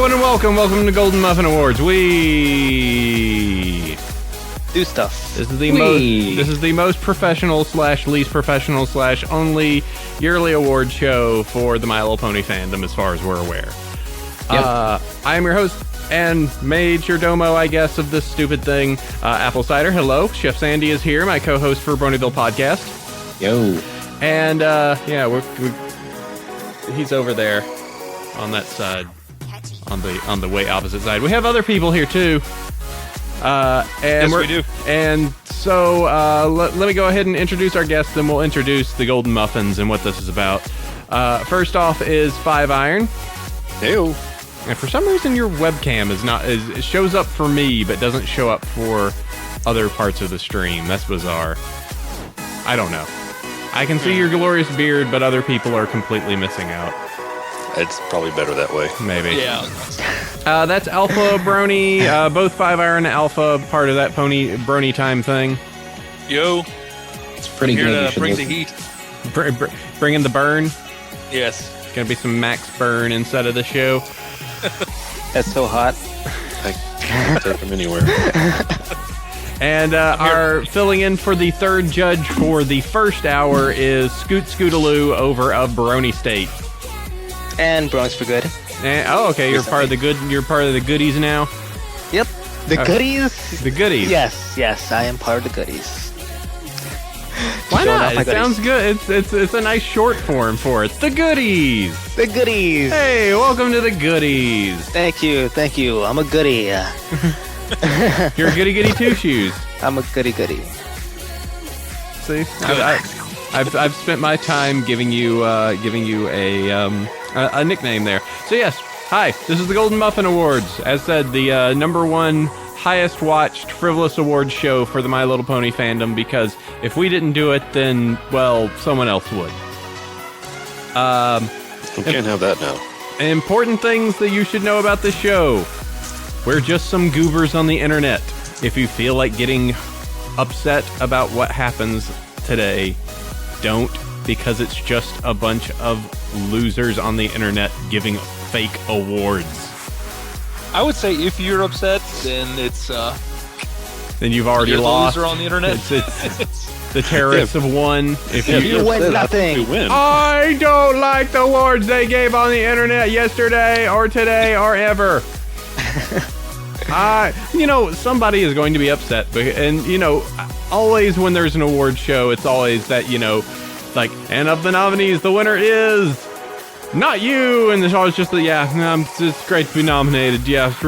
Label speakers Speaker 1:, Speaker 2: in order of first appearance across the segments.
Speaker 1: everyone, and welcome to Golden Muffin Awards. We
Speaker 2: do stuff.
Speaker 1: This is the most professional / least professional / only yearly award show for the My Little Pony fandom, as far as we're aware. Yep. I am your host and majordomo, I guess, of this stupid thing, Apple Cider. Hello, Chef Sandy is here, my co-host for Bronyville podcast.
Speaker 3: Yo.
Speaker 1: And he's over there on that side. On the way opposite side. We have other people here too.
Speaker 4: Yes, we do.
Speaker 1: And so let me go ahead and introduce our guests, then we'll introduce the Golden Muffins and what this is about. First off is 5 Iron.
Speaker 4: Heyo.
Speaker 1: And for some reason your webcam it shows up for me but doesn't show up for other parts of the stream. That's bizarre. I don't know. I can see your glorious beard, but other people are completely missing out.
Speaker 4: It's probably better that way.
Speaker 1: Maybe.
Speaker 4: Yeah.
Speaker 1: That's Alpha, Brony, both 5 Iron and Alpha, part of that Brony time thing.
Speaker 4: Yo.
Speaker 3: It's pretty
Speaker 4: Here
Speaker 3: good.
Speaker 4: to bring the heat.
Speaker 1: Bringing the burn.
Speaker 4: Yes.
Speaker 1: Gonna be some max burn inside of the show.
Speaker 2: That's so hot.
Speaker 4: I can't take them anywhere.
Speaker 1: And our filling in for the third judge for the first hour is Scoot Scootaloo over of Brony State.
Speaker 2: And Bronx for good.
Speaker 1: Okay, you're part of the good. You're part of the goodies now.
Speaker 2: Yep. The goodies.
Speaker 1: The goodies.
Speaker 2: Yes, I am part of the goodies.
Speaker 1: Why not? It sounds good. It's a nice short form for it. The goodies.
Speaker 2: The goodies.
Speaker 1: Hey, welcome to the goodies.
Speaker 2: Thank you. I'm a goodie.
Speaker 1: You're a goody two shoes.
Speaker 2: I'm a goody.
Speaker 1: See, I've spent my time giving you a nickname there. So yes, hi. This is the Golden Muffin Awards. As said, the #1 highest watched frivolous awards show for the My Little Pony fandom. Because if we didn't do it, then well, someone else would.
Speaker 4: We can't have that now.
Speaker 1: Important things that you should know about this show. We're just some goobers on the internet. If you feel like getting upset about what happens today, don't, because it's just a bunch of losers on the internet giving fake awards.
Speaker 4: I would say if you're upset, then it's
Speaker 1: then you've already
Speaker 4: you're
Speaker 1: lost.
Speaker 4: the loser on the internet.
Speaker 1: It's the terrorists have won. If
Speaker 2: you win nothing.
Speaker 4: You win.
Speaker 1: I don't like the awards they gave on the internet yesterday or today or ever. Somebody is going to be upset, and always when there's an award show, it's always that, and of the nominees, the winner is not you, and it's always just it's great to be nominated. Yeah, it's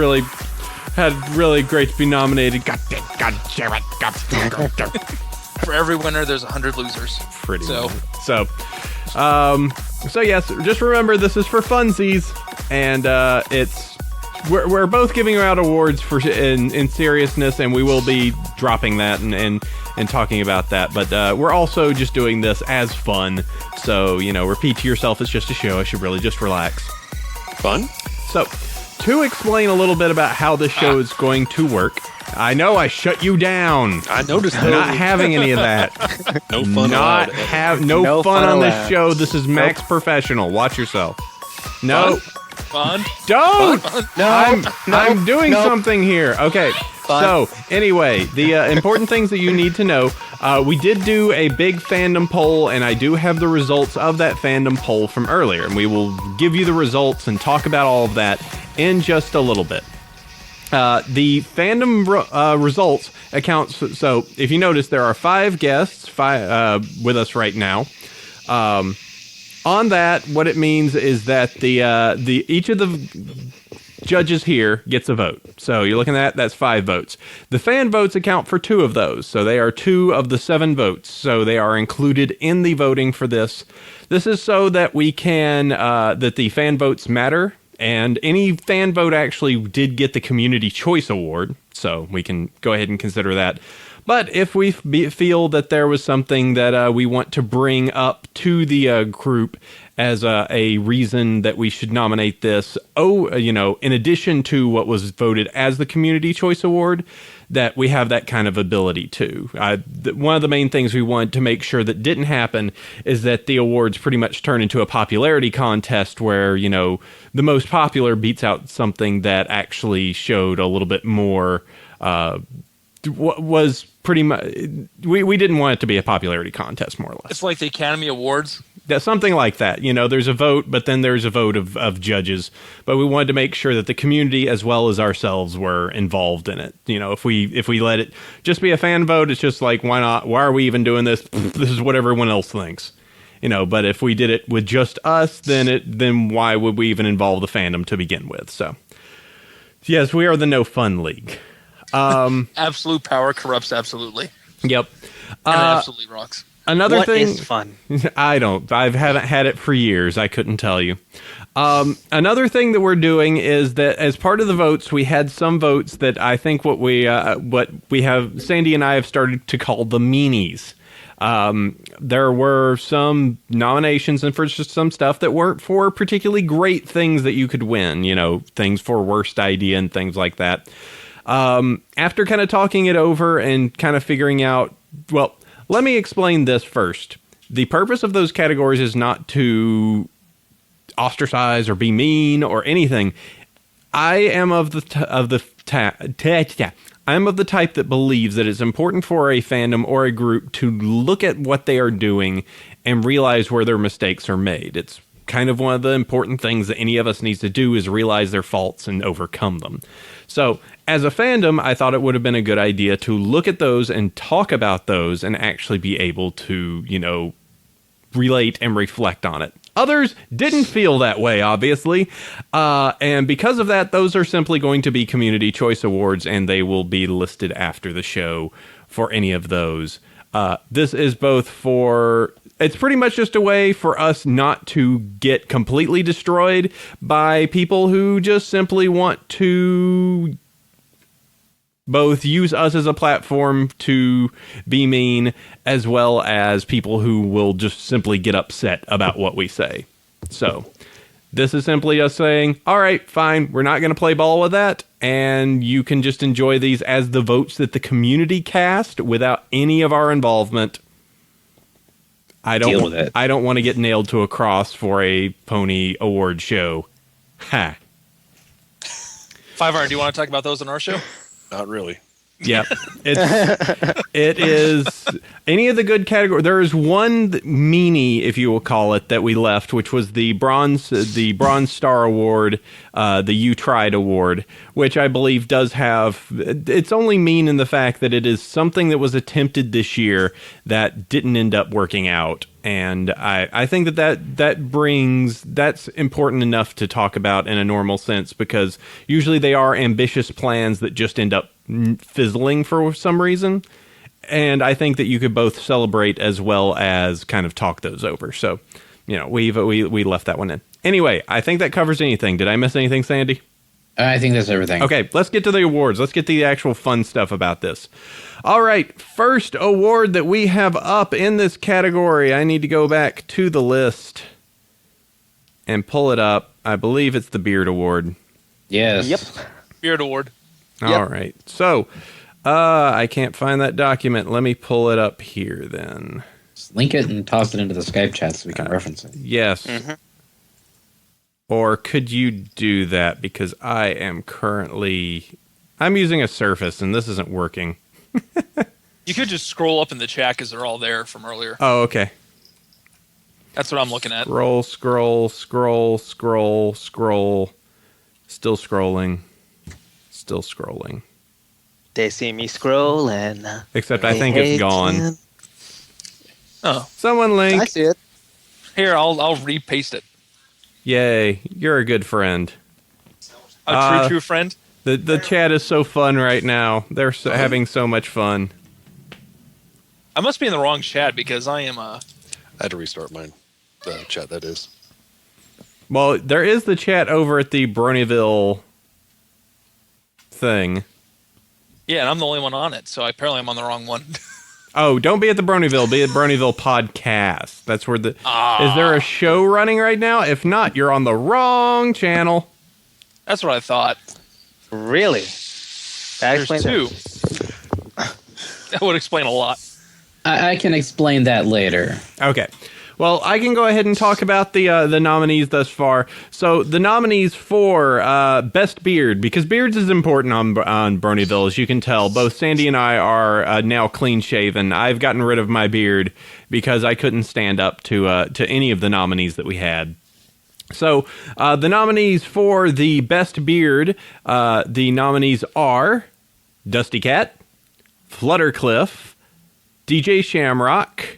Speaker 1: really great to be nominated. God damn it.
Speaker 5: For every winner, there's 100 losers.
Speaker 1: Pretty much. So yes, just remember this is for funsies, and we're both giving out awards for in seriousness, and we will be dropping that and talking about that. But we're also just doing this as fun. So repeat to yourself, it's just a show. I should really just relax.
Speaker 4: Fun.
Speaker 1: So to explain a little bit about how this show is going to work. I know I shut you down.
Speaker 4: I noticed that.
Speaker 1: Not having any of that.
Speaker 4: No fun allowed.
Speaker 1: No fun on this show. This is max professional. Watch yourself. No.
Speaker 4: Fun?
Speaker 1: Don't!
Speaker 4: Fun?
Speaker 1: I'm doing something here. Okay.
Speaker 2: Fun.
Speaker 1: So, anyway, the important things that you need to know. We did do a big fandom poll, and I do have the results of that fandom poll from earlier. And we will give you the results and talk about all of that in just a little bit. The fandom results accounts. So, if you notice, there are 5 guests with us right now. On that, what it means is that the each of the judges here gets a vote. So you're looking at that's 5 votes. The fan votes account for 2 of those. So they are 2 of the 7 votes. So they are included in the voting for this. This is so that we can that the fan votes matter. And any fan vote actually did get the Community Choice Award. So we can go ahead and consider that. But if we feel that there was something that we want to bring up to the group as a reason that we should nominate this, in addition to what was voted as the Community Choice Award, that we have that kind of ability too. One of the main things we wanted to make sure that didn't happen is that the awards pretty much turn into a popularity contest where, the most popular beats out something that actually showed a little bit more, was pretty much, we didn't want it to be a popularity contest, more or less.
Speaker 5: It's like the Academy Awards.
Speaker 1: Yeah, something like that. There's a vote, but then there's a vote of judges. But we wanted to make sure that the community as well as ourselves were involved in it. If we let it just be a fan vote, it's just like, why not? Why are we even doing this? This is what everyone else thinks. But if we did it with just us, then why would we even involve the fandom to begin with? So, yes, we are the No Fun League.
Speaker 5: Absolute power corrupts absolutely.
Speaker 1: Yep.
Speaker 5: And it absolutely rocks.
Speaker 1: Another
Speaker 2: What
Speaker 1: thing
Speaker 2: is fun?
Speaker 1: I haven't had it for years. I couldn't tell you. Another thing that we're doing is that as part of the votes, we had some votes that I think what we have, Sandy and I have started to call the meanies. There were some nominations and for just some stuff that weren't for particularly great things that you could win, things for worst idea and things like that. After kind of talking it over and kind of figuring out, well, let me explain this first. The purpose of those categories is not to ostracize or be mean or anything. I am of the type that believes that it's important for a fandom or a group to look at what they are doing and realize where their mistakes are made. It's kind of one of the important things that any of us needs to do is realize their faults and overcome them. So, as a fandom, I thought it would have been a good idea to look at those and talk about those and actually be able to, relate and reflect on it. Others didn't feel that way, obviously. And because of that, those are simply going to be Community Choice Awards, and they will be listed after the show for any of those. This is both for... It's pretty much just a way for us not to get completely destroyed by people who just simply want to both use us as a platform to be mean, as well as people who will just simply get upset about what we say. So, this is simply us saying, all right, fine, we're not going to play ball with that, and you can just enjoy these as the votes that the community cast without any of our involvement. I don't want to get nailed to a cross for a pony award show. Ha.
Speaker 5: 5 do you want to talk about those on our show?
Speaker 4: Not really.
Speaker 1: Yeah, it is any of the good category. There is one meanie, if you will call it, that we left, which was the bronze star award, the You Tried award, which I believe does have. It's only mean in the fact that it is something that was attempted this year that didn't end up working out. And I think that's important enough to talk about in a normal sense, because usually they are ambitious plans that just end up fizzling for some reason. And I think that you could both celebrate as well as kind of talk those over. So, we left that one in. Anyway, I think that covers anything. Did I miss anything, Sandy?
Speaker 3: I think that's everything.
Speaker 1: Okay, let's get to the awards. Let's get to the actual fun stuff about this. All right, first award that we have up in this category. I need to go back to the list and pull it up. I believe it's the Beard Award.
Speaker 3: Yes.
Speaker 2: Yep.
Speaker 5: Beard Award.
Speaker 1: All right. So, I can't find that document. Let me pull it up here then.
Speaker 3: Just link it and toss it into the Skype chat so we can reference it.
Speaker 1: Yes. Mm-hmm. Or could you do that? Because I'm using a Surface and this isn't working.
Speaker 5: You could just scroll up in the chat because they're all there from earlier.
Speaker 1: Oh, okay.
Speaker 5: That's what I'm looking at.
Speaker 1: Scroll. Still scrolling.
Speaker 2: They see me scrolling.
Speaker 1: Except I think it's gone.
Speaker 5: Oh.
Speaker 1: Someone link.
Speaker 2: I see it.
Speaker 5: Here, I'll repaste it.
Speaker 1: Yay. You're a good friend.
Speaker 5: A true friend.
Speaker 1: The chat is so fun right now. They're having so much fun.
Speaker 5: I must be in the wrong chat because I am
Speaker 4: I had to restart mine. The chat, that is.
Speaker 1: Well, there is the chat over at the Bronyville thing.
Speaker 5: Yeah, and I'm the only one on it, so apparently I'm on the wrong one.
Speaker 1: Oh, don't be at the Bronyville. Be at Bronyville Podcast. That's where the... Is there a show running right now? If not, you're on the wrong channel.
Speaker 5: That's what I thought.
Speaker 2: Really? That
Speaker 5: There's
Speaker 2: explains
Speaker 5: two.
Speaker 2: it.
Speaker 5: That would explain a lot.
Speaker 3: I can explain that later.
Speaker 1: Okay. Well, I can go ahead and talk about the nominees thus far. So the nominees for Best Beard, because beards is important on Bronyville, as you can tell. Both Sandy and I are now clean-shaven. I've gotten rid of my beard because I couldn't stand up to any of the nominees that we had. So the nominees for the Best Beard, the nominees are Dusty Cat, Fluttercliff, DJ Shamrock,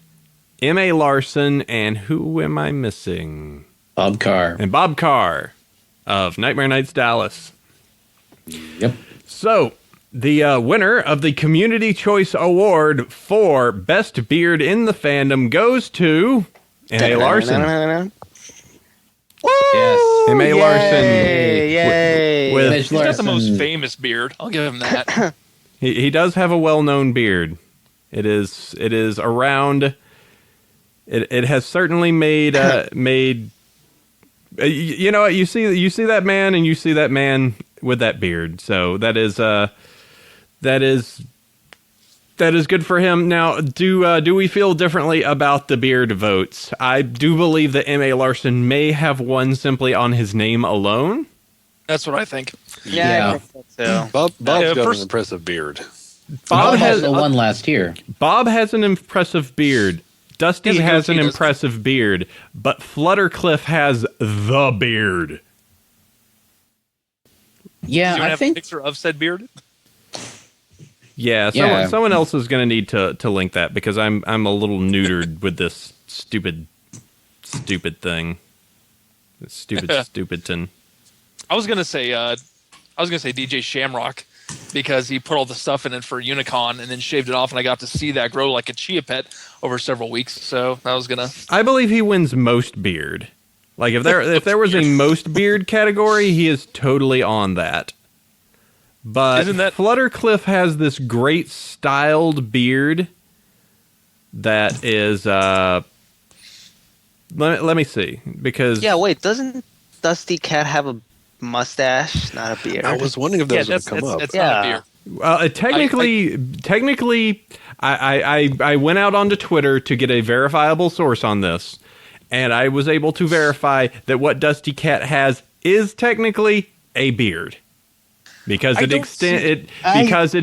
Speaker 1: M.A. Larson, and who am I missing?
Speaker 3: Bob Carr.
Speaker 1: And Bob Carr of Nightmare Nights Dallas.
Speaker 3: Yep.
Speaker 1: So, the winner of the Community Choice Award for Best Beard in the Fandom goes to M.A. Larson.
Speaker 3: Yes.
Speaker 1: M.A. Larson.
Speaker 2: Yay!
Speaker 1: With,
Speaker 5: He's got the most famous beard. I'll give him that.
Speaker 1: he does have a well-known beard. It is around... It has certainly made you know what, you see that man and you see that man with that beard. So that is good for him. Now, do we feel differently about the beard votes? I do believe that M.A. Larson may have won simply on his name alone.
Speaker 5: That's what I think.
Speaker 2: Yeah.
Speaker 3: Yeah.
Speaker 2: I think so.
Speaker 4: Bob's
Speaker 5: Yeah,
Speaker 4: got
Speaker 5: first-
Speaker 4: an impressive beard.
Speaker 3: Bob also won last year.
Speaker 1: Bob has an impressive beard. Dusty
Speaker 5: He
Speaker 1: has an
Speaker 5: does.
Speaker 1: impressive beard, but Fluttercliff has the beard.
Speaker 3: Yeah,
Speaker 5: Do you
Speaker 3: I
Speaker 5: have a
Speaker 3: think.
Speaker 5: picture of said beard?
Speaker 1: Yeah,
Speaker 3: Yeah.
Speaker 1: someone else is going to need to link that because I'm a little neutered with this stupid thing. This stupidton.
Speaker 5: I was gonna say DJ Shamrock because he put all the stuff in it for Unicon and then shaved it off, and I got to see that grow like a chia pet over several weeks. So I was gonna.
Speaker 1: I believe he wins most beard. Like if there was a most beard category, he is totally on that. But
Speaker 5: Isn't that-
Speaker 1: Fluttercliff has this great styled beard that is let me see, because
Speaker 2: Yeah, wait, doesn't Dusty Cat have a mustache, not a beard?
Speaker 4: I was wondering if that was going
Speaker 5: that's
Speaker 4: to come up.
Speaker 5: It's not a
Speaker 2: Yeah.
Speaker 5: beard.
Speaker 1: technically, I went out onto Twitter to get a verifiable source on this, and I was able to verify that what Dusty Cat has is technically a beard. Because it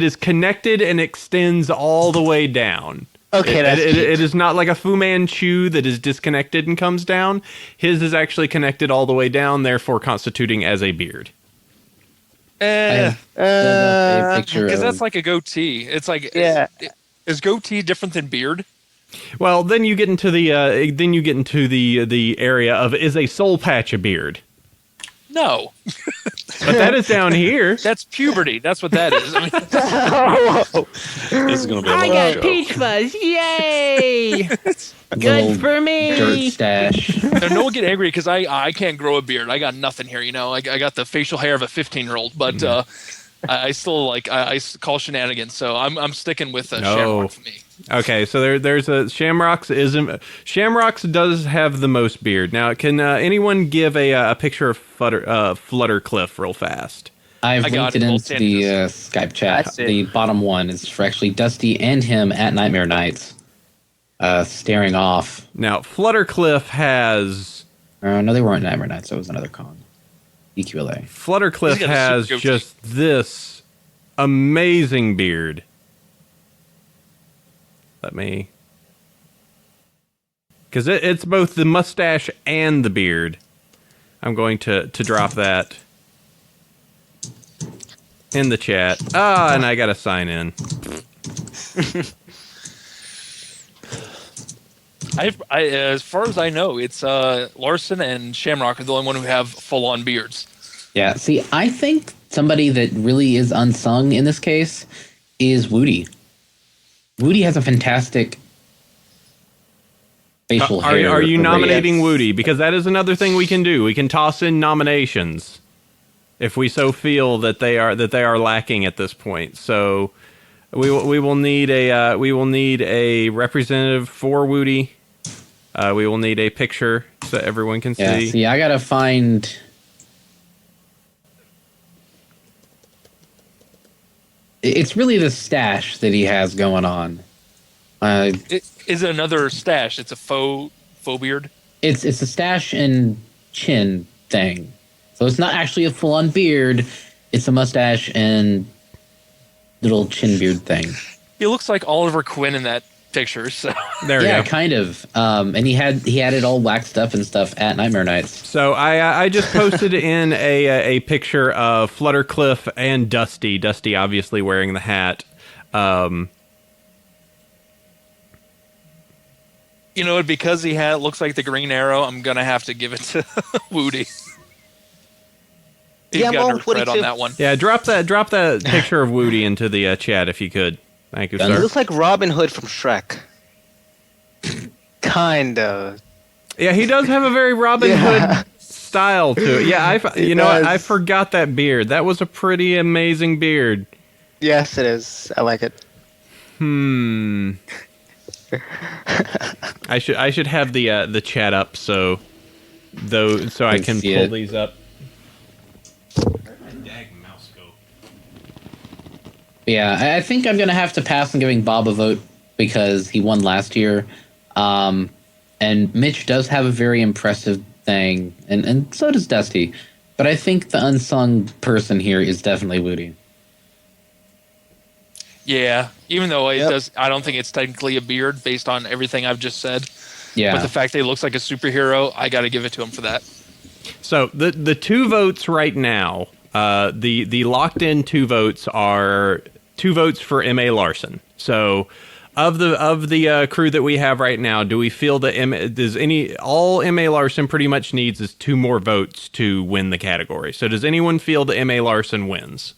Speaker 1: is connected and extends all the way down.
Speaker 2: Okay, that's
Speaker 1: it is not like a Fu Manchu that is disconnected and comes down. His is actually connected all the way down, therefore constituting as a beard.
Speaker 3: I have a picture
Speaker 5: Because
Speaker 3: of-
Speaker 5: that's like a goatee. It's like
Speaker 2: Yeah.
Speaker 5: Is goatee different than beard?
Speaker 1: Well, then you get into the area of, is a soul patch a beard?
Speaker 5: No,
Speaker 1: But that is down here.
Speaker 5: that's puberty. That's what that is. I mean,
Speaker 4: This is going to be a
Speaker 6: I
Speaker 4: long
Speaker 6: got
Speaker 4: show.
Speaker 6: peach fuzz. Yay!
Speaker 3: little
Speaker 6: Good for me.
Speaker 3: dirt stash.
Speaker 5: no one get angry because I can't grow a beard. I got nothing here. You know, I got the facial hair of a 15-year-old, but I still I call shenanigans. So I'm sticking with Shamrock for me.
Speaker 1: Okay, so there's a Shamrock's does have the most beard. Now, can anyone give a picture of Fluttercliff real fast?
Speaker 3: I've
Speaker 5: I got
Speaker 3: linked it
Speaker 5: it.
Speaker 3: into the Skype chat.
Speaker 2: That's it.
Speaker 3: The bottom one is for actually Dusty and him at Nightmare Nights, staring off.
Speaker 1: Now, Fluttercliff has
Speaker 3: No, they weren't Nightmare Nights. That was another con. EQLA.
Speaker 1: Fluttercliff
Speaker 5: He's got a
Speaker 1: has
Speaker 5: super goatee.
Speaker 1: just this amazing beard. Let me, because it's both the mustache and the beard. I'm going to drop that in the chat. And I gotta sign in.
Speaker 5: As far as I know, it's Larson and Shamrock are the only one who have full-on beards.
Speaker 3: Yeah, see, I think somebody that really is unsung in this case is Woody. Woody has a fantastic facial hair.
Speaker 1: Are you
Speaker 3: array.
Speaker 1: nominating Woody? Because that is another thing we can do. We can toss in nominations. if we so feel that they are lacking at this point. So we will need a representative for Woody. We will need a picture so everyone can
Speaker 3: Yeah,
Speaker 1: see.
Speaker 3: see, I gotta find. It's really the stash that he has going on.
Speaker 5: Is it another stash? It's a faux beard.
Speaker 3: It's a stash and chin thing. So it's not actually a full-on beard. It's a mustache and little chin beard thing.
Speaker 5: He looks like Oliver Quinn in that picture. So
Speaker 1: There we
Speaker 3: Yeah,
Speaker 1: go.
Speaker 3: kind of. And he had it all waxed up and stuff at Nightmare Nights.
Speaker 1: So I just posted in a picture of Fluttercliff and Dusty. Dusty obviously wearing the hat.
Speaker 5: you know what? Because he looks like the Green Arrow, I'm gonna have to give it to Woody. He's
Speaker 2: Yeah, I'm
Speaker 5: got
Speaker 2: going
Speaker 5: no
Speaker 2: with Woody
Speaker 5: thread on
Speaker 2: too.
Speaker 5: that one.
Speaker 1: Yeah, drop that picture of Woody into the chat if you could. Thank you,
Speaker 3: Done.
Speaker 2: He
Speaker 1: sir.
Speaker 2: looks like Robin Hood from Shrek. Kind of.
Speaker 1: Yeah, he does have a very Robin Hood style to it. Yeah, I forgot that beard. That was a pretty amazing beard.
Speaker 2: Yes, it is. I like it.
Speaker 1: I should have the chat up so I can
Speaker 3: see
Speaker 1: pull
Speaker 3: it.
Speaker 1: these up.
Speaker 3: Yeah, I think I'm gonna have to pass on giving Bob a vote because he won last year. And Mitch does have a very impressive thing, and so does Dusty. But I think the unsung person here is definitely Woody.
Speaker 5: Yeah, even though it
Speaker 2: Yep.
Speaker 5: does, I don't think it's technically a beard based on everything I've just said.
Speaker 3: Yeah.
Speaker 5: But the fact that he looks like a superhero, I got to give it to him for that.
Speaker 1: So the two votes right now, the locked in two votes are 2 votes for M.A. Larson. So of the crew that we have right now, do we feel that all M.A. Larson pretty much needs is 2 more votes to win the category. So does anyone feel that M.A. Larson wins?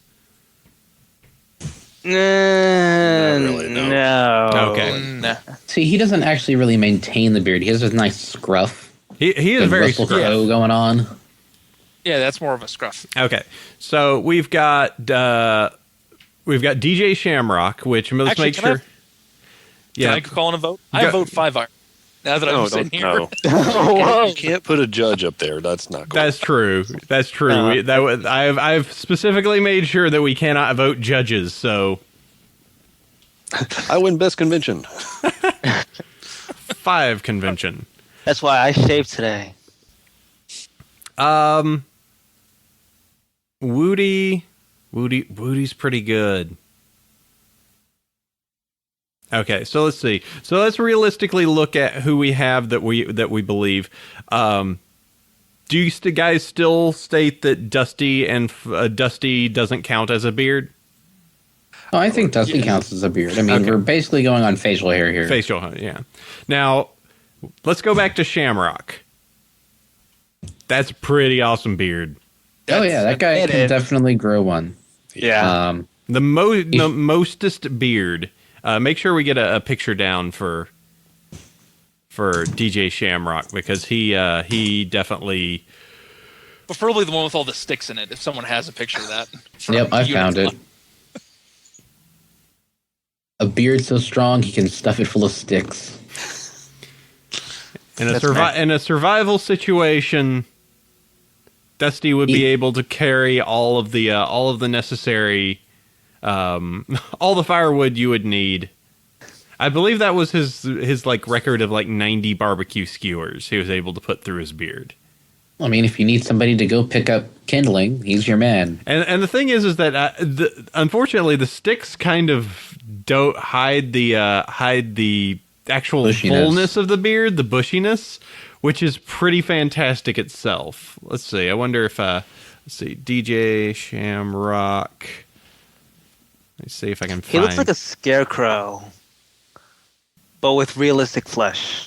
Speaker 2: Really, no.
Speaker 1: Okay.
Speaker 5: Nah.
Speaker 3: See, he doesn't actually really maintain the beard. He has this nice scruff.
Speaker 1: He is
Speaker 3: Good
Speaker 1: very
Speaker 3: Russell
Speaker 1: scruff.
Speaker 3: Crowe going on.
Speaker 5: Yeah, that's more of a scruff.
Speaker 1: Okay, so we've got DJ Shamrock, which let's
Speaker 5: Actually,
Speaker 1: make
Speaker 5: can I-
Speaker 1: sure.
Speaker 5: Can I call in a vote? I
Speaker 1: Go-
Speaker 5: vote 5-iron. Now that I'm
Speaker 7: No,
Speaker 5: sitting
Speaker 7: don't.
Speaker 5: here.
Speaker 7: No. You can't put a judge up there. That's not cool.
Speaker 1: That's true. That's true. I've specifically made sure that we cannot vote judges. So
Speaker 7: I win best convention.
Speaker 1: 5 convention.
Speaker 2: That's why I shaved today.
Speaker 1: Woody's pretty good. Okay, so let's see. So let's realistically look at who we have that we believe. Do you guys still state that Dusty doesn't count as a beard?
Speaker 3: Oh, I think Dusty counts as a beard. I mean,
Speaker 1: Okay.
Speaker 3: we're basically going on facial hair here.
Speaker 1: Facial, yeah. Now, let's go back to Shamrock. That's a pretty awesome beard.
Speaker 3: Oh yeah, that guy
Speaker 2: It
Speaker 3: can
Speaker 2: is.
Speaker 3: definitely grow one.
Speaker 2: Yeah.
Speaker 1: The mostest beard. Make sure we get a picture down for DJ Shamrock because he definitely.
Speaker 5: Preferably the one with all the sticks in it, if someone has a picture of that.
Speaker 3: Yep, I found it. A beard so strong he can stuff it full of sticks.
Speaker 1: In a
Speaker 2: That's nice.
Speaker 1: in a survival situation, Dusty would be able to carry all of the necessary, all the firewood you would need. I believe that was his like record of like 90 barbecue skewers he was able to put through his beard.
Speaker 3: I mean, if you need somebody to go pick up kindling, he's your man.
Speaker 1: And the thing is that unfortunately the sticks kind of don't hide the actual
Speaker 3: Bushiness.
Speaker 1: fullness of the beard, the bushiness, which is pretty fantastic itself. Let's see. I wonder if let's see, DJ Shamrock. Let's see if I can find.
Speaker 2: He looks like a scarecrow, but with realistic flesh.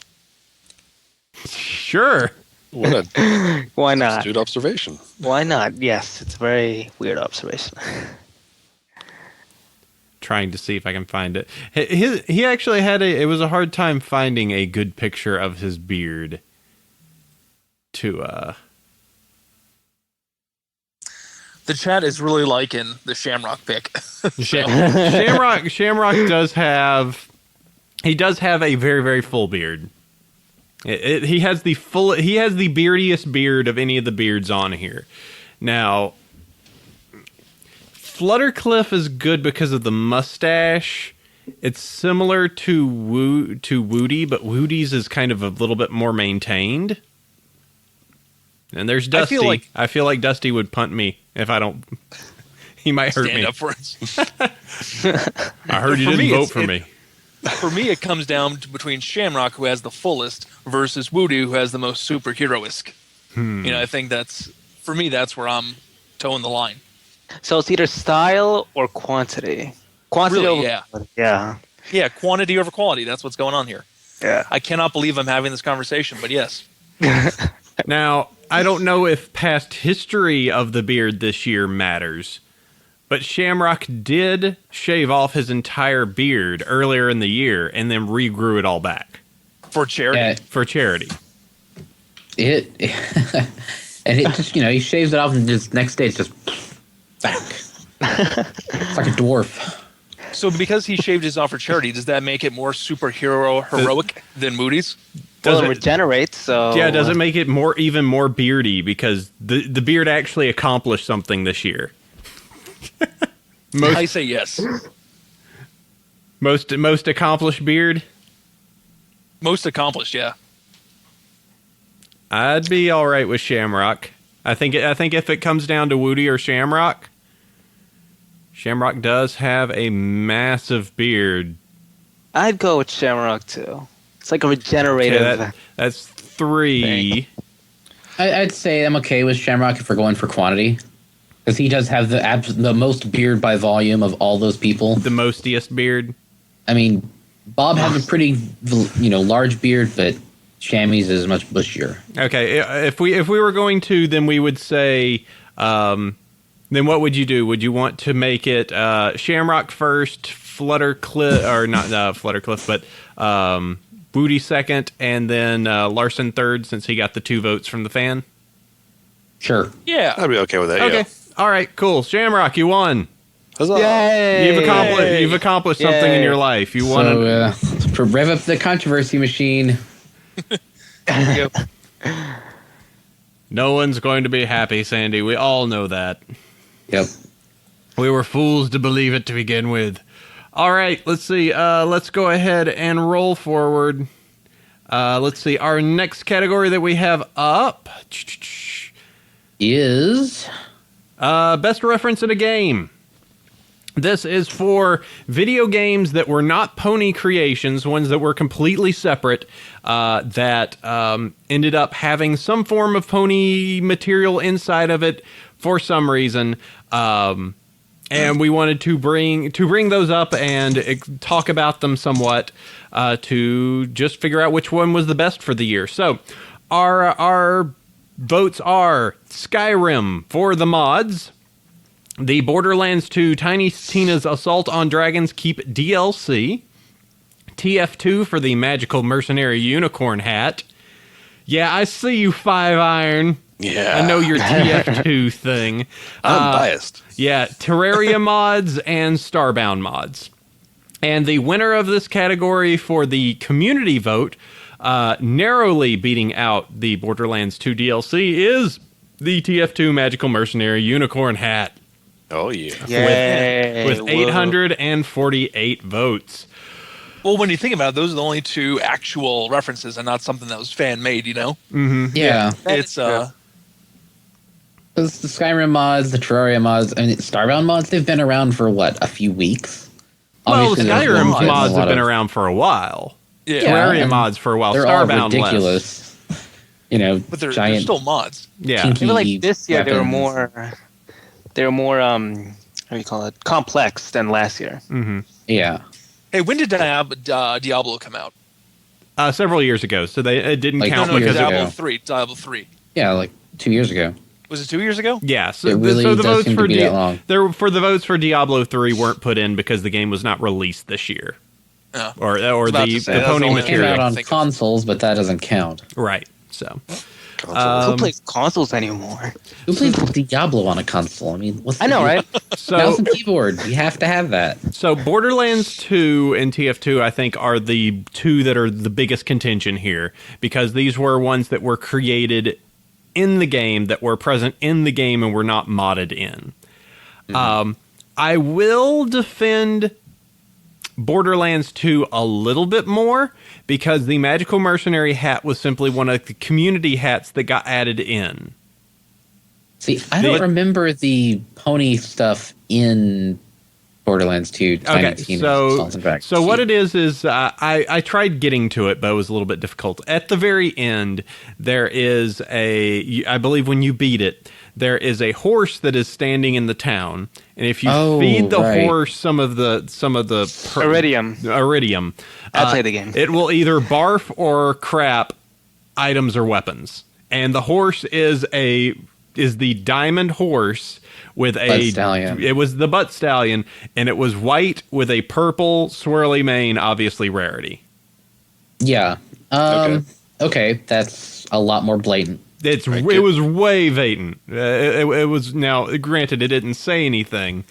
Speaker 1: Sure.
Speaker 7: What a
Speaker 2: Why not?
Speaker 7: astute observation.
Speaker 2: Why not? Yes, it's a very weird observation.
Speaker 1: Trying to see if I can find it. He actually had it was a hard time finding a good picture of his beard to
Speaker 5: The chat is really liking the Shamrock pick.
Speaker 1: Shamrock does have a very, very full beard. He has the beardiest beard of any of the beards on here. Now, Fluttercliff is good because of the mustache. It's similar to Woody, but Woody's is kind of a little bit more maintained. And there's Dusty. I feel like Dusty would punt me if I don't. He might hurt me.
Speaker 5: Stand up for us.
Speaker 1: I heard you didn't vote for me.
Speaker 5: For me, it comes down to between Shamrock, who has the fullest, versus Woody, who has the most superhero-esque. I think that's where I'm towing the line.
Speaker 2: So it's either style or quantity. Quantity
Speaker 5: Really,
Speaker 2: over
Speaker 5: yeah.
Speaker 2: quality. Yeah.
Speaker 5: Yeah, quantity over quality. That's what's going on here.
Speaker 2: Yeah.
Speaker 5: I cannot believe I'm having this conversation, but yes.
Speaker 1: Now, I don't know if past history of the beard this year matters, but Shamrock did shave off his entire beard earlier in the year and then regrew it all back.
Speaker 5: For charity.
Speaker 1: For charity.
Speaker 3: And it just, he shaves it off and just next day it's just back. It's like a dwarf.
Speaker 5: So because he shaved his off for charity, does that make it more heroic than Moody's?
Speaker 2: Well, it regenerates, so...
Speaker 1: Yeah, does it make it even more beardy because the beard actually accomplished something this year?
Speaker 5: I say yes.
Speaker 1: Most accomplished beard?
Speaker 5: Most accomplished, yeah.
Speaker 1: I'd be all right with Shamrock. I think if it comes down to Woody or Shamrock does have a massive beard.
Speaker 2: I'd go with Shamrock, too. It's like a regenerative...
Speaker 1: Okay, that's 3.
Speaker 3: I'd say I'm okay with Shamrock if we're going for quantity. Because he does have the most beard by volume of all those people.
Speaker 1: The mostiest beard.
Speaker 3: I mean, Bob has a pretty, large beard, but Shammy's is much bushier. Okay,
Speaker 1: if we were going to, then we would say, then what would you do? Would you want to make it Shamrock first, Fluttercliff, or not Fluttercliff, but Booty second, and then Larson third, since he got the 2 votes from the fan?
Speaker 3: Sure.
Speaker 5: Yeah.
Speaker 7: I'd be okay with that.
Speaker 1: Okay.
Speaker 7: Yeah.
Speaker 1: All right. Cool. Shamrock, you won.
Speaker 7: Huzzah.
Speaker 2: Yay!
Speaker 1: You've accomplished something in your life. You won.
Speaker 3: To rev up the controversy machine.
Speaker 5: Yep.
Speaker 1: No one's going to be happy, Sandy. We all know that.
Speaker 3: Yep.
Speaker 1: We were fools to believe it to begin with. All right. Let's see. Let's go ahead and roll forward. Let's see. Our next category that we have up
Speaker 3: is
Speaker 1: best reference in a game. This is for video games that were not Pony creations, ones that were completely separate, that ended up having some form of Pony material inside of it for some reason. And we wanted to bring those up and talk about them somewhat to just figure out which one was the best for the year. So our votes are Skyrim for the mods, the Borderlands 2 Tiny Tina's Assault on Dragon's Keep DLC, TF2 for the Magical Mercenary Unicorn Hat. Yeah, I see you, 5 Iron.
Speaker 7: Yeah.
Speaker 1: I know your TF2 thing.
Speaker 7: I'm biased.
Speaker 1: Yeah, Terraria mods and Starbound mods. And the winner of this category for the community vote, narrowly beating out the Borderlands 2 DLC, is the TF2 Magical Mercenary Unicorn Hat.
Speaker 7: Oh, yeah.
Speaker 2: Yay!
Speaker 1: With 848 votes.
Speaker 5: Well, when you think about it, those are the only 2 actual references and not something that was fan-made,
Speaker 1: Mm-hmm.
Speaker 3: Yeah.
Speaker 5: It's,
Speaker 3: the Skyrim mods, the Terraria mods, and Starbound mods, they've been around for, a few weeks?
Speaker 1: Well,
Speaker 3: Obviously,
Speaker 1: Skyrim
Speaker 3: there's
Speaker 1: mods
Speaker 3: a
Speaker 1: have
Speaker 3: lot
Speaker 1: been
Speaker 3: of-
Speaker 1: around for a while.
Speaker 5: yeah.
Speaker 1: Terraria
Speaker 3: and
Speaker 1: mods for a while.
Speaker 3: They're all
Speaker 1: Starbound
Speaker 3: ridiculous.
Speaker 5: But they're
Speaker 3: giant,
Speaker 5: still mods.
Speaker 1: Yeah.
Speaker 3: kinky
Speaker 2: I feel like this year
Speaker 3: weapons.
Speaker 2: they were more how do you call it, complex than last year.
Speaker 1: Mm-hmm.
Speaker 3: Yeah.
Speaker 5: Hey, when did Diablo come out?
Speaker 1: Several years ago, so it didn't count
Speaker 3: No,
Speaker 1: because
Speaker 3: Diablo
Speaker 1: of,
Speaker 5: 3. Diablo 3.
Speaker 3: Yeah, 2 years ago.
Speaker 5: Was it 2 years ago?
Speaker 1: yeah. So,
Speaker 3: It really
Speaker 1: so the
Speaker 3: does
Speaker 1: votes
Speaker 3: seem
Speaker 1: for
Speaker 3: to be that long.
Speaker 1: the votes for Diablo 3 weren't put in because the game was not released this year,
Speaker 5: Yeah.
Speaker 1: or
Speaker 5: about
Speaker 1: the
Speaker 5: to say,
Speaker 1: the
Speaker 5: that's
Speaker 1: Pony
Speaker 5: the only
Speaker 3: It came
Speaker 1: material.
Speaker 3: out on
Speaker 5: Think of-
Speaker 3: consoles, but that doesn't count.
Speaker 1: Right. So,
Speaker 7: Consoles.
Speaker 2: Who plays consoles anymore?
Speaker 3: Who plays Diablo on a console? I mean, what's
Speaker 2: I know, right?
Speaker 3: Mouse
Speaker 1: So,
Speaker 3: and keyboard. You have to have that.
Speaker 1: so Borderlands 2 and TF2, I think, are the two that are the biggest contention here because these were ones that were created in the game, that were present in the game, and were not modded in. I will defend Borderlands 2 a little bit more because the Magical Mercenary hat was simply one of the community hats that got added in.
Speaker 3: See, I don't remember the pony stuff in Borderlands 2.
Speaker 1: Okay, so what it is I tried getting to it, but it was a little bit difficult. At the very end, there is I believe when you beat it, there is a horse that is standing in the town, and if you feed the horse some of the iridium,
Speaker 2: I played the game.
Speaker 1: it will either barf or crap items or weapons. And the horse is the diamond horse with
Speaker 3: Butt stallion.
Speaker 1: It was the butt stallion, and it was white with a purple swirly mane, obviously rarity.
Speaker 3: Yeah. Okay, that's a lot more blatant.
Speaker 1: It was way blatant. It was, now granted it didn't say anything.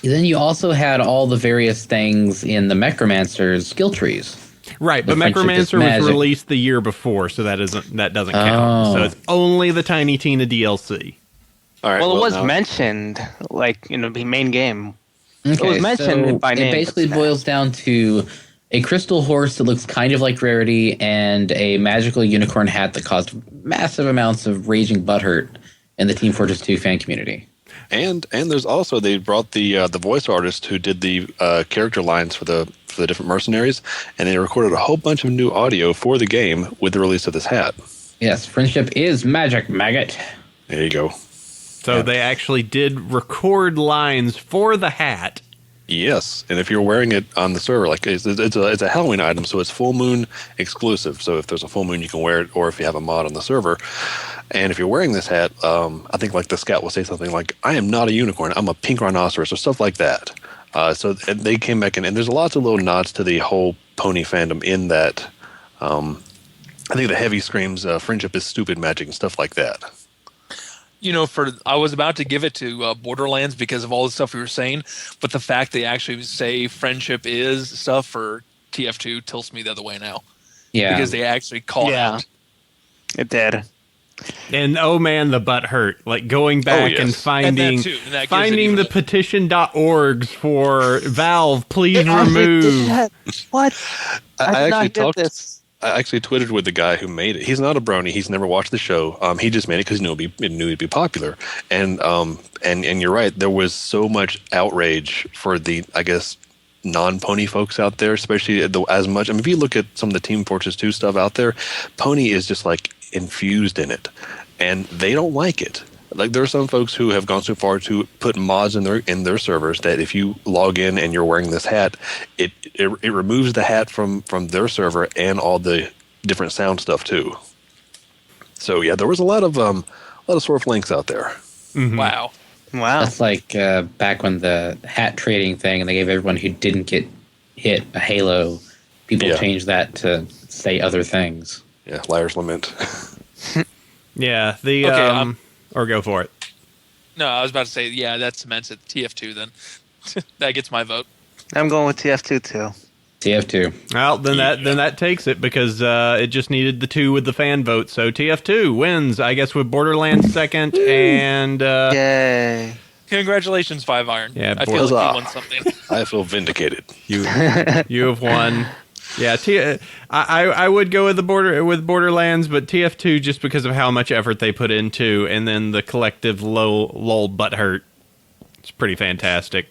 Speaker 3: Then you also had all the various things in the Necromancer's skill trees.
Speaker 1: Right, but
Speaker 3: Friendship is
Speaker 1: Necromancer was
Speaker 3: magic.
Speaker 1: released the year before, so that doesn't count. So it's only the Tiny Tina DLC.
Speaker 7: All right.
Speaker 2: Well, it was
Speaker 7: now-
Speaker 2: mentioned, like, in the main game.
Speaker 3: Okay,
Speaker 2: It was mentioned
Speaker 3: so
Speaker 2: by name.
Speaker 3: It basically boils down to a crystal horse that looks kind of like Rarity and a magical unicorn hat that caused massive amounts of raging butthurt in the Team Fortress 2 fan community.
Speaker 7: And there's also, they brought the voice artist who did the character lines for the different mercenaries, and they recorded a whole bunch of new audio for the game with the release of this hat.
Speaker 3: Yes, friendship is magic, maggot.
Speaker 7: There you go.
Speaker 1: So they actually did record lines for the hat.
Speaker 7: Yes, and if you're wearing it on the server, like it's a Halloween item, so it's full moon exclusive. So if there's a full moon, you can wear it, or if you have a mod on the server. And if you're wearing this hat, I think like the scout will say something like, "I am not a unicorn, I'm a pink rhinoceros," or stuff like that. So they came back in, and there's lots of little nods to the whole pony fandom in that. I think the heavy screams, "Friendship is stupid magic" and stuff like that.
Speaker 5: You know, I was about to give it to Borderlands because of all the stuff we were saying, but the fact they actually say friendship is stuff for TF2 tilts me the other way now.
Speaker 3: Yeah.
Speaker 5: Because they actually call it out.
Speaker 2: It did.
Speaker 1: And oh man, the butt hurt. Like going back
Speaker 7: yes.
Speaker 1: and finding
Speaker 5: And that too, and that gives it
Speaker 1: finding
Speaker 5: even
Speaker 1: the
Speaker 5: a-
Speaker 1: petition.orgs for Valve, please remove.
Speaker 2: What?
Speaker 7: I
Speaker 2: did not
Speaker 7: actually
Speaker 2: get
Speaker 7: talked.
Speaker 2: this.
Speaker 7: I actually tweeted with the guy who made it. He's not a brony. He's never watched the show. He just made it because he knew it'd be popular. And you're right. There was so much outrage for the, I guess, non-pony folks out there, especially as much. I mean, if you look at some of the Team Fortress 2 stuff out there, pony is just like infused in it, and they don't like it. Like there are some folks who have gone so far to put mods in their servers that if you log in and you're wearing this hat, it removes the hat from their server and all the different sound stuff too. So yeah, there was a lot of sore flanks out there.
Speaker 1: Mm-hmm.
Speaker 5: Wow.
Speaker 2: Wow.
Speaker 3: That's like back when the hat trading thing, and they gave everyone who didn't get hit a halo. People
Speaker 7: Yeah.
Speaker 3: changed that to say other things.
Speaker 7: Yeah, Liar's Lament.
Speaker 1: Yeah, the
Speaker 5: Okay,
Speaker 1: or go for it.
Speaker 5: No, I was about to say, yeah, that cements it. TF2 then. That gets my vote.
Speaker 2: I'm going with TF2 too.
Speaker 3: TF2.
Speaker 1: Well, then that takes it because it just needed the 2 with the fan vote. So TF2 wins, I guess, with Borderlands second and
Speaker 2: Yay.
Speaker 5: Congratulations, Five Iron.
Speaker 1: Yeah,
Speaker 5: I feel like
Speaker 7: Huzzah.
Speaker 5: you won something.
Speaker 7: I feel vindicated.
Speaker 1: you have won. Yeah, I would go with Borderlands, but TF2 just because of how much effort they put into, and then the collective lol butt hurt. It's pretty fantastic.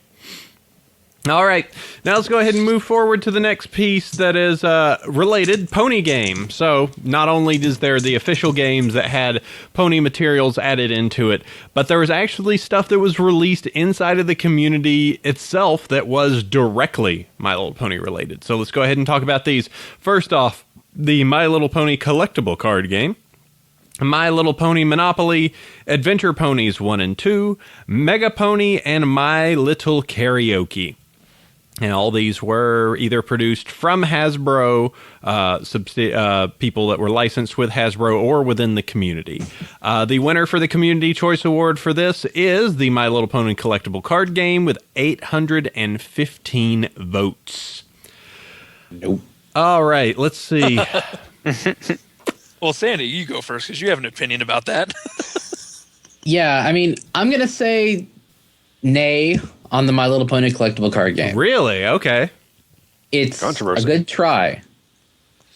Speaker 1: All right, now let's go ahead and move forward to the next piece that is related, Pony Game. So not only is there the official games that had pony materials added into it, but there was actually stuff that was released inside of the community itself that was directly My Little Pony related. So let's go ahead and talk about these. First off, the My Little Pony collectible card game. My Little Pony Monopoly, Adventure Ponies 1 and 2, Mega Pony, and My Little Karaoke. And all these were either produced from Hasbro, people that were licensed with Hasbro, or within the community. The winner for the Community Choice Award for this is the My Little Pony collectible card game with 815 votes.
Speaker 3: Nope.
Speaker 1: All right, let's see.
Speaker 5: Well, Sandy, you go first because you have an opinion about that.
Speaker 3: Yeah, I mean, I'm going to say nay on the My Little Pony collectible card game.
Speaker 1: Really? Okay.
Speaker 3: It's a
Speaker 7: Controversy.
Speaker 3: good try,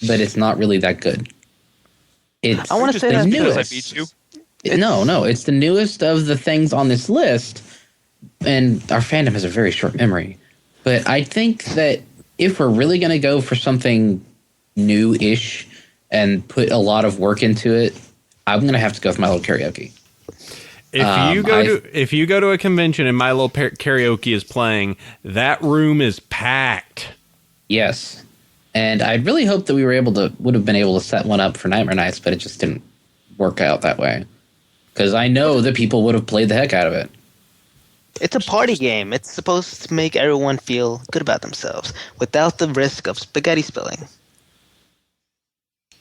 Speaker 3: but it's not really that good. It's
Speaker 2: I want to say
Speaker 5: Just
Speaker 2: that
Speaker 5: because
Speaker 2: too.
Speaker 5: I beat you.
Speaker 3: No, it's the newest of the things on this list, and our fandom has a very short memory. But I think that if we're really going to go for something new-ish and put a lot of work into it, I'm going to have to go with My Little Karaoke.
Speaker 1: If you go to a convention and My Little Karaoke is playing, that room is packed.
Speaker 3: Yes. And I really hoped that we would have been able to set one up for Nightmare Nights, but it just didn't work out that way. Because I know that people would have played the heck out of it.
Speaker 2: It's a party game. It's supposed to make everyone feel good about themselves without the risk of spaghetti spilling.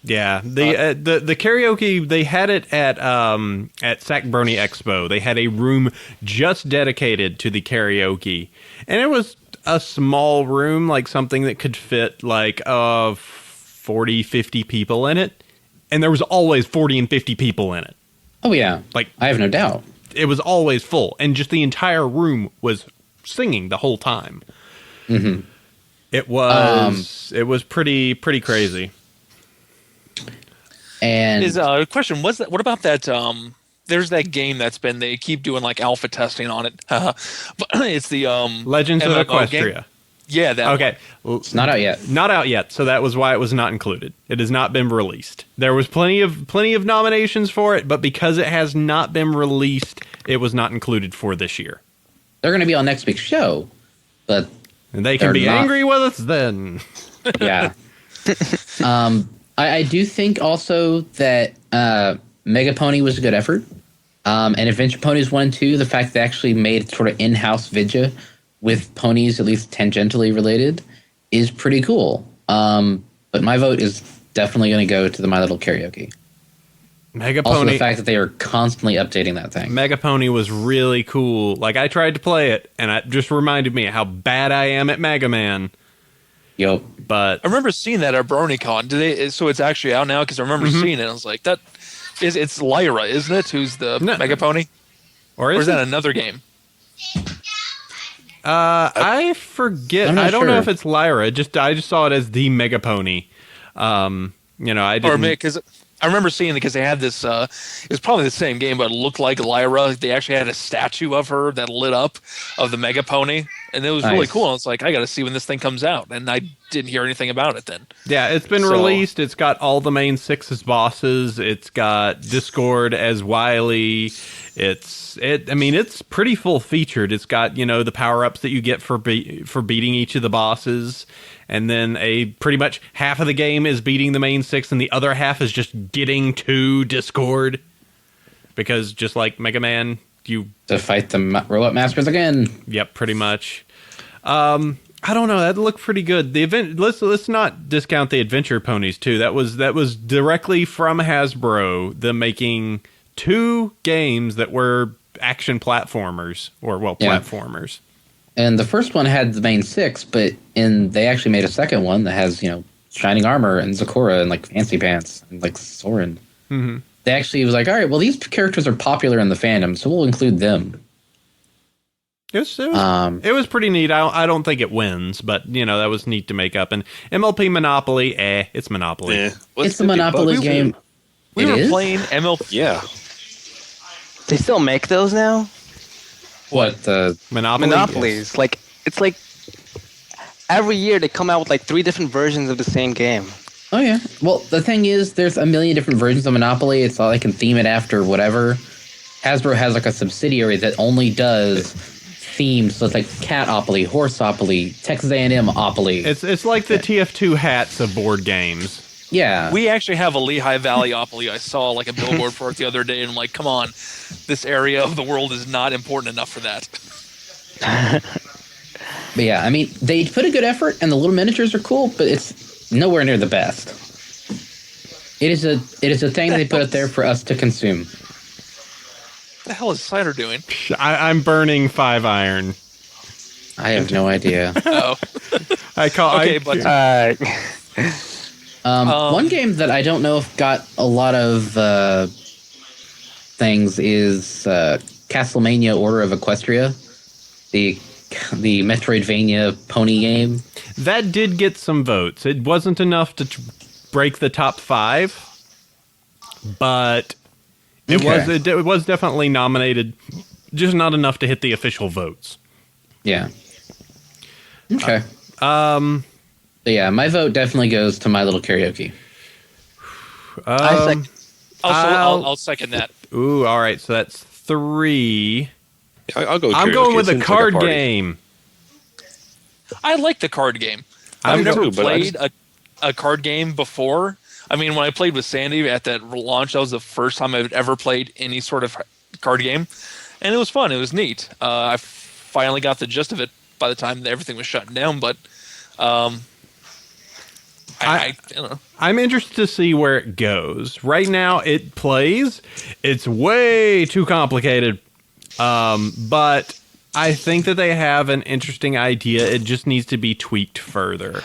Speaker 1: Yeah, the karaoke, they had it at Sac Brony Expo. They had a room just dedicated to the karaoke, and it was a small room, like something that could fit like 40, 50 people in it, and there was always 40 and 50 people in it.
Speaker 3: Oh, yeah.
Speaker 1: Like,
Speaker 3: I have no doubt.
Speaker 1: it was always full, and just the entire room was singing the whole time.
Speaker 3: Mm-hmm.
Speaker 1: It was pretty crazy.
Speaker 3: And
Speaker 5: Is question? What about that? There's that game they keep doing like alpha testing on it. But it's the
Speaker 1: Legends of
Speaker 5: MMO
Speaker 1: Equestria.
Speaker 5: game. Yeah, that.
Speaker 1: Okay. Well,
Speaker 3: it's not out yet.
Speaker 1: not out yet, so that was why it was not included. It has not been released. There was plenty of nominations for it, but because it has not been released, it was not included for this year.
Speaker 3: They're going to be on next week's show, but
Speaker 1: And they can
Speaker 3: They're
Speaker 1: be
Speaker 3: not-
Speaker 1: angry with us then.
Speaker 3: yeah. I do think also that Mega Pony was a good effort. And Adventure Ponies 1 and 2, the fact they actually made sort of in-house vidya with ponies at least tangentially related is pretty cool. But my vote is definitely going to go to the My Little Karaoke.
Speaker 1: Mega
Speaker 3: Also,
Speaker 1: Pony.
Speaker 3: the fact that they are constantly updating that thing.
Speaker 1: Mega Pony was really cool. Like, I tried to play it, and it just reminded me how bad I am at Mega Man.
Speaker 3: Yup.
Speaker 1: But
Speaker 5: I remember seeing that at BronyCon. So it's actually out now because I remember seeing it. I was like, it's Lyra, isn't it? Who's the
Speaker 1: No.
Speaker 5: Mega Pony?
Speaker 1: or
Speaker 5: Or
Speaker 1: is
Speaker 5: is that
Speaker 1: it?
Speaker 5: another game?
Speaker 1: I forget.
Speaker 3: I'm not
Speaker 1: I don't know
Speaker 3: sure.
Speaker 1: if it's Lyra. I just saw it as the Mega Pony. I
Speaker 5: Or
Speaker 1: didn't.
Speaker 5: because I remember seeing it because they had this. It was probably the same game, but it looked like Lyra. They actually had a statue of her that lit up of the Mega Pony, and it was really
Speaker 3: Nice.
Speaker 5: cool. I was like, I got to see when this thing comes out, and I didn't hear anything about it then.
Speaker 1: Yeah, it's been
Speaker 5: So-
Speaker 1: released. It's got all the main 6 as bosses. It's got Discord as Wily. It's pretty full featured. It's got, the power-ups that you get for beating each of the bosses. And then pretty much half of the game is beating the main 6 and the other half is just getting to Discord. Because just like Mega Man,
Speaker 3: To fight the Robot Masters again.
Speaker 1: Yep, pretty much. I don't know. That looked pretty good. The event. Let's not discount the Adventure Ponies too. That was directly from Hasbro. Them making 2 games that were action platformers, or
Speaker 3: Yeah.
Speaker 1: platformers.
Speaker 3: And the first one had the main 6, but they actually made a second one that has, Shining Armor and Zakora and like Fancy Pants and like Soren.
Speaker 1: Mm-hmm.
Speaker 3: They actually was like, all right, well, these characters are popular in the fandom, so we'll include them.
Speaker 1: It was pretty neat. I don't think it wins, but that was neat to make up. And MLP Monopoly, it's Monopoly.
Speaker 7: Yeah.
Speaker 3: It's a Monopoly game.
Speaker 5: We
Speaker 3: It
Speaker 5: were
Speaker 3: is?
Speaker 5: playing ML.
Speaker 7: Yeah.
Speaker 2: They still make those now?
Speaker 3: What the?
Speaker 1: Monopoly.
Speaker 2: Monopolies. Like, it's like every year they come out with like 3 different versions of the same game.
Speaker 3: Oh yeah. Well, the thing is, there's a million different versions of Monopoly. It's all they can theme it after whatever. Hasbro has like a subsidiary that only does themes. So it's like Catopoly, Horseopoly, Texas A&M-opoly.
Speaker 1: It's like the TF2 hats of board games.
Speaker 3: Yeah.
Speaker 5: We actually have a Lehigh Valley opoly. I saw like a billboard for it the other day, and I'm like, come on, this area of the world is not important enough for that.
Speaker 3: But yeah, I mean, they put a good effort, and the little miniatures are cool, but it's nowhere near the best. It is a thing they put up there for us to consume.
Speaker 5: What the hell is Cider doing?
Speaker 1: I'm burning 5 iron.
Speaker 3: I have no idea.
Speaker 5: Oh.
Speaker 3: One game that I don't know if got a lot of things is Castlevania Order of Equestria, the Metroidvania pony game.
Speaker 1: That did get some votes. It wasn't enough to break the top 5, but it was definitely nominated, just not enough to hit the official votes.
Speaker 3: Yeah. Okay. But yeah, my vote definitely goes to My Little Karaoke.
Speaker 5: I'll second that.
Speaker 1: Ooh, all right. So that's 3.
Speaker 7: I'll go.
Speaker 1: I'm going with a card game.
Speaker 5: I like the card game. I've never played a card game before. I mean, when I played with Sandy at that launch, that was the first time I've ever played any sort of card game. And it was fun. It was neat. I finally got the gist of it by the time everything was shutting down. But I don't know. I'm
Speaker 1: interested to see where it goes. Right now, it plays. It's way too complicated. But I think that they have an interesting idea. It just needs to be tweaked further.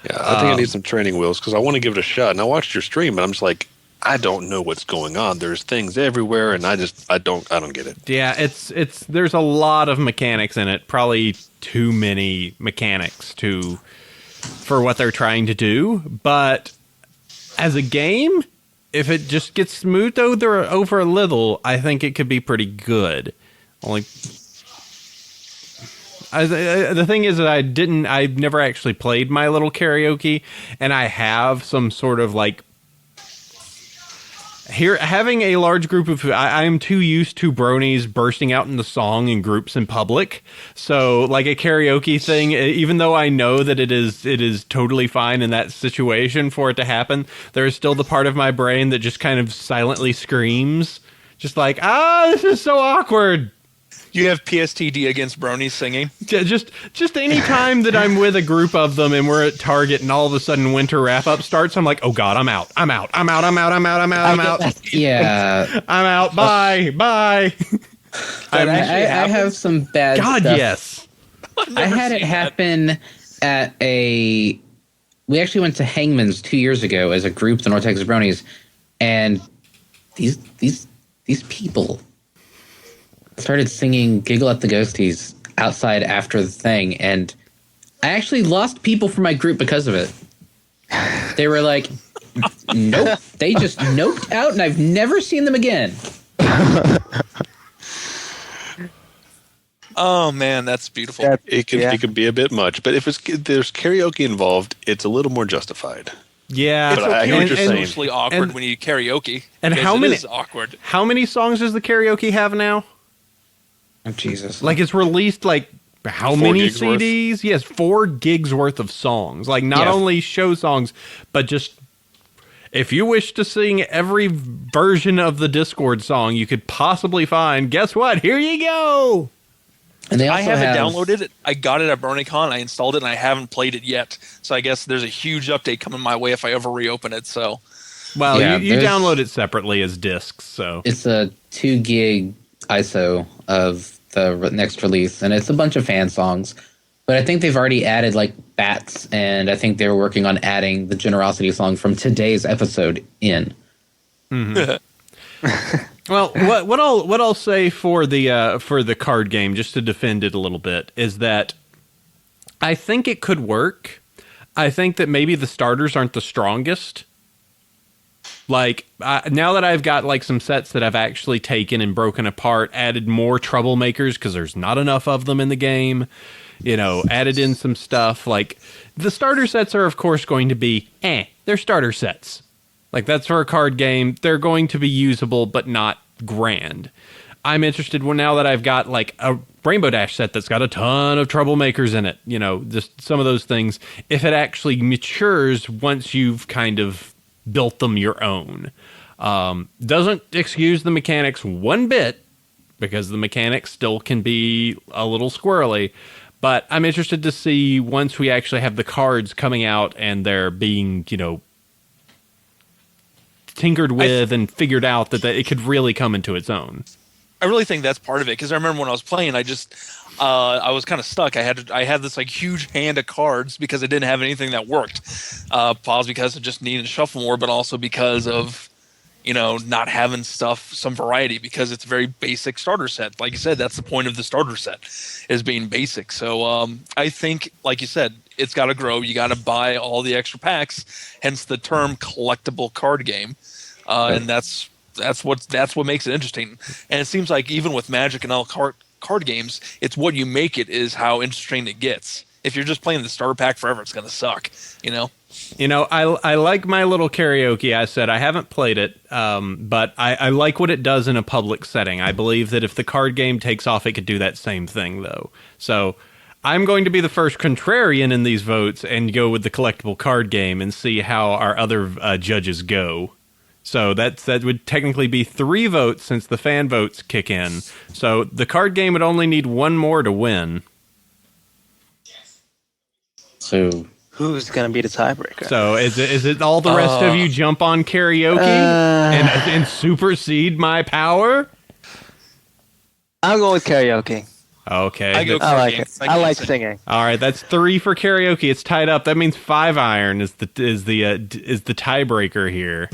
Speaker 7: Yeah, I think I need some training wheels because I want to give it a shot. And I watched your stream, and I'm just like, I don't know what's going on. There's things everywhere, and I don't get it.
Speaker 1: Yeah, it's there's a lot of mechanics in it. Probably too many mechanics for what they're trying to do. But as a game, if it just gets smoothed over a little, I think it could be pretty good. The thing is that I've never actually played My Little Karaoke, and I have some sort of having a large group of, I am too used to bronies bursting out into song in groups in public. So like a karaoke thing, even though I know that it is totally fine in that situation for it to happen, there is still the part of my brain that just kind of silently screams, just like, this is so awkward.
Speaker 5: You have PSTD against bronies singing?
Speaker 1: Just any time that I'm with a group of them and we're at Target and all of a sudden winter wrap-up starts, I'm like, oh God, I'm out.
Speaker 3: Yeah.
Speaker 1: I'm out. Bye.
Speaker 3: I have some bad
Speaker 1: God,
Speaker 3: stuff.
Speaker 1: yes.
Speaker 3: I had it happen at we actually went to Hangman's 2 years ago as a group, the North Texas Bronies, and these people started singing Giggle at the Ghosties outside after the thing, and I actually lost people from my group because of it. They were like, nope. They just noped out, and I've never seen them again.
Speaker 5: Oh man, that's beautiful.
Speaker 7: It can be a bit much, but if there's karaoke involved, it's a little more justified.
Speaker 1: Yeah,
Speaker 7: but I hear what you're saying.
Speaker 5: It's socially awkward when you karaoke.
Speaker 1: And
Speaker 5: it is awkward.
Speaker 1: How many songs does the karaoke have now?
Speaker 3: Oh, Jesus.
Speaker 1: Like, it's released, how many CDs? Worth? Yes, 4 gigs worth of songs. Not only show songs, but just, if you wish to sing every version of the Discord song you could possibly find, guess what? Here you go!
Speaker 3: And
Speaker 5: I haven't downloaded it. I got it at BronyCon. I installed it, and I haven't played it yet. So I guess there's a huge update coming my way if I ever reopen it, so...
Speaker 1: Well, yeah, you download it separately as discs, so...
Speaker 3: It's a 2 gig ISO of the next release, and it's a bunch of fan songs, but I think they've already added bats, and I think they're working on adding the generosity song from today's episode in.
Speaker 1: Mm-hmm. Well, what I'll say for the card game, just to defend it a little bit, is that I think it could work. I think that maybe the starters aren't the strongest. Now that I've got some sets that I've actually taken and broken apart, added more troublemakers because there's not enough of them in the game, added in some stuff. The starter sets are of course going to be they're starter sets. That's for a card game. They're going to be usable but not grand. I'm interested now that I've got a Rainbow Dash set that's got a ton of troublemakers in it. Just some of those things. If it actually matures once you've kind of built them your own. Doesn't excuse the mechanics one bit, because the mechanics still can be a little squirrely, But I'm interested to see once we actually have the cards coming out and they're being, tinkered with and figured out that it could really come into its own.
Speaker 5: I really think that's part of it, because I remember when I was playing, I was kind of stuck. I had this like huge hand of cards because I didn't have anything that worked. Pause because I just needed to shuffle more, but also because of not having some variety, because it's a very basic starter set. Like you said, that's the point of the starter set, is being basic. So I think, like you said, it's got to grow. You got to buy all the extra packs, hence the term collectible card game. And that's what makes it interesting. And it seems like even with Magic and all card games, it's what you make it is how interesting it gets. If you're just playing the starter pack forever, it's going to suck,
Speaker 1: I like My Little Karaoke. I said I haven't played it, but I like what it does in a public setting. I believe that if the card game takes off, it could do that same thing, though. So I'm going to be the first contrarian in these votes and go with the collectible card game and see how our other judges go. So that would technically be 3 votes since the fan votes kick in. So the card game would only need 1 more to win.
Speaker 3: So
Speaker 2: who's gonna be the tiebreaker?
Speaker 1: So is it all the rest of you jump on karaoke and supersede my power?
Speaker 2: I'll go with karaoke.
Speaker 1: Okay.
Speaker 2: I like it. I like singing.
Speaker 1: All right, that's 3 for karaoke. It's tied up. That means 5 iron is the tiebreaker here.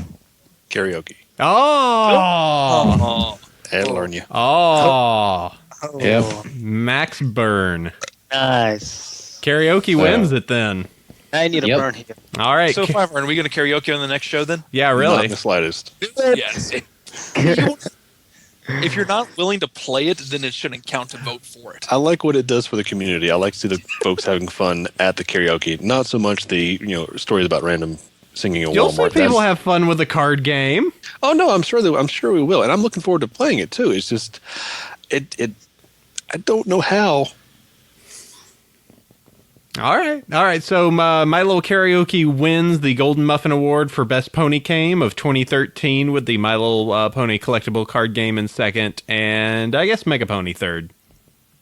Speaker 7: Karaoke.
Speaker 1: Oh.
Speaker 7: That'll learn you.
Speaker 1: Oh.
Speaker 3: Yep.
Speaker 1: Max burn.
Speaker 2: Nice.
Speaker 1: Karaoke wins it then.
Speaker 2: I need a burn here.
Speaker 1: All right.
Speaker 5: So, 5, are we going to karaoke on the next show then?
Speaker 1: Yeah, really.
Speaker 7: Not in the slightest.
Speaker 5: Yes. If you're not willing to play it, then it shouldn't count to vote for it.
Speaker 7: I like what it does for the community. I like to see the folks having fun at the karaoke. Not so much the stories about random singing at
Speaker 1: You'll
Speaker 7: Walmart.
Speaker 1: see people have fun with the card game.
Speaker 7: Oh no, I'm sure we will, and I'm looking forward to playing it too. It's just it I don't know how.
Speaker 1: All right. So My Little Karaoke wins the Golden Muffin Award for Best Pony Game of 2013 with the My Little Pony collectible card game in second, and I guess Mega Pony third.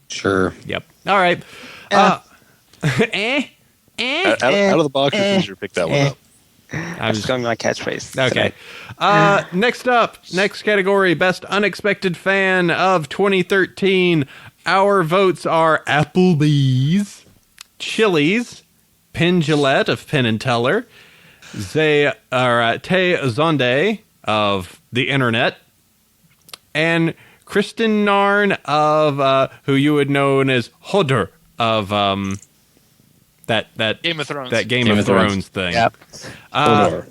Speaker 3: Sure.
Speaker 1: Yep. All right.
Speaker 7: Out of the box, it's easier to pick that one up.
Speaker 2: I'm just going with my catchphrase.
Speaker 1: Okay. Next category, Best Unexpected Fan of 2013. Our votes are Applebee's, Chili's, Penn Jillette of Penn and Teller, Tay Zonde of the Internet, and Kristen Narn of who you would know as Hodor of that
Speaker 5: Game of Thrones.
Speaker 1: That Game of Thrones thing.
Speaker 2: Yep.
Speaker 3: Hodor.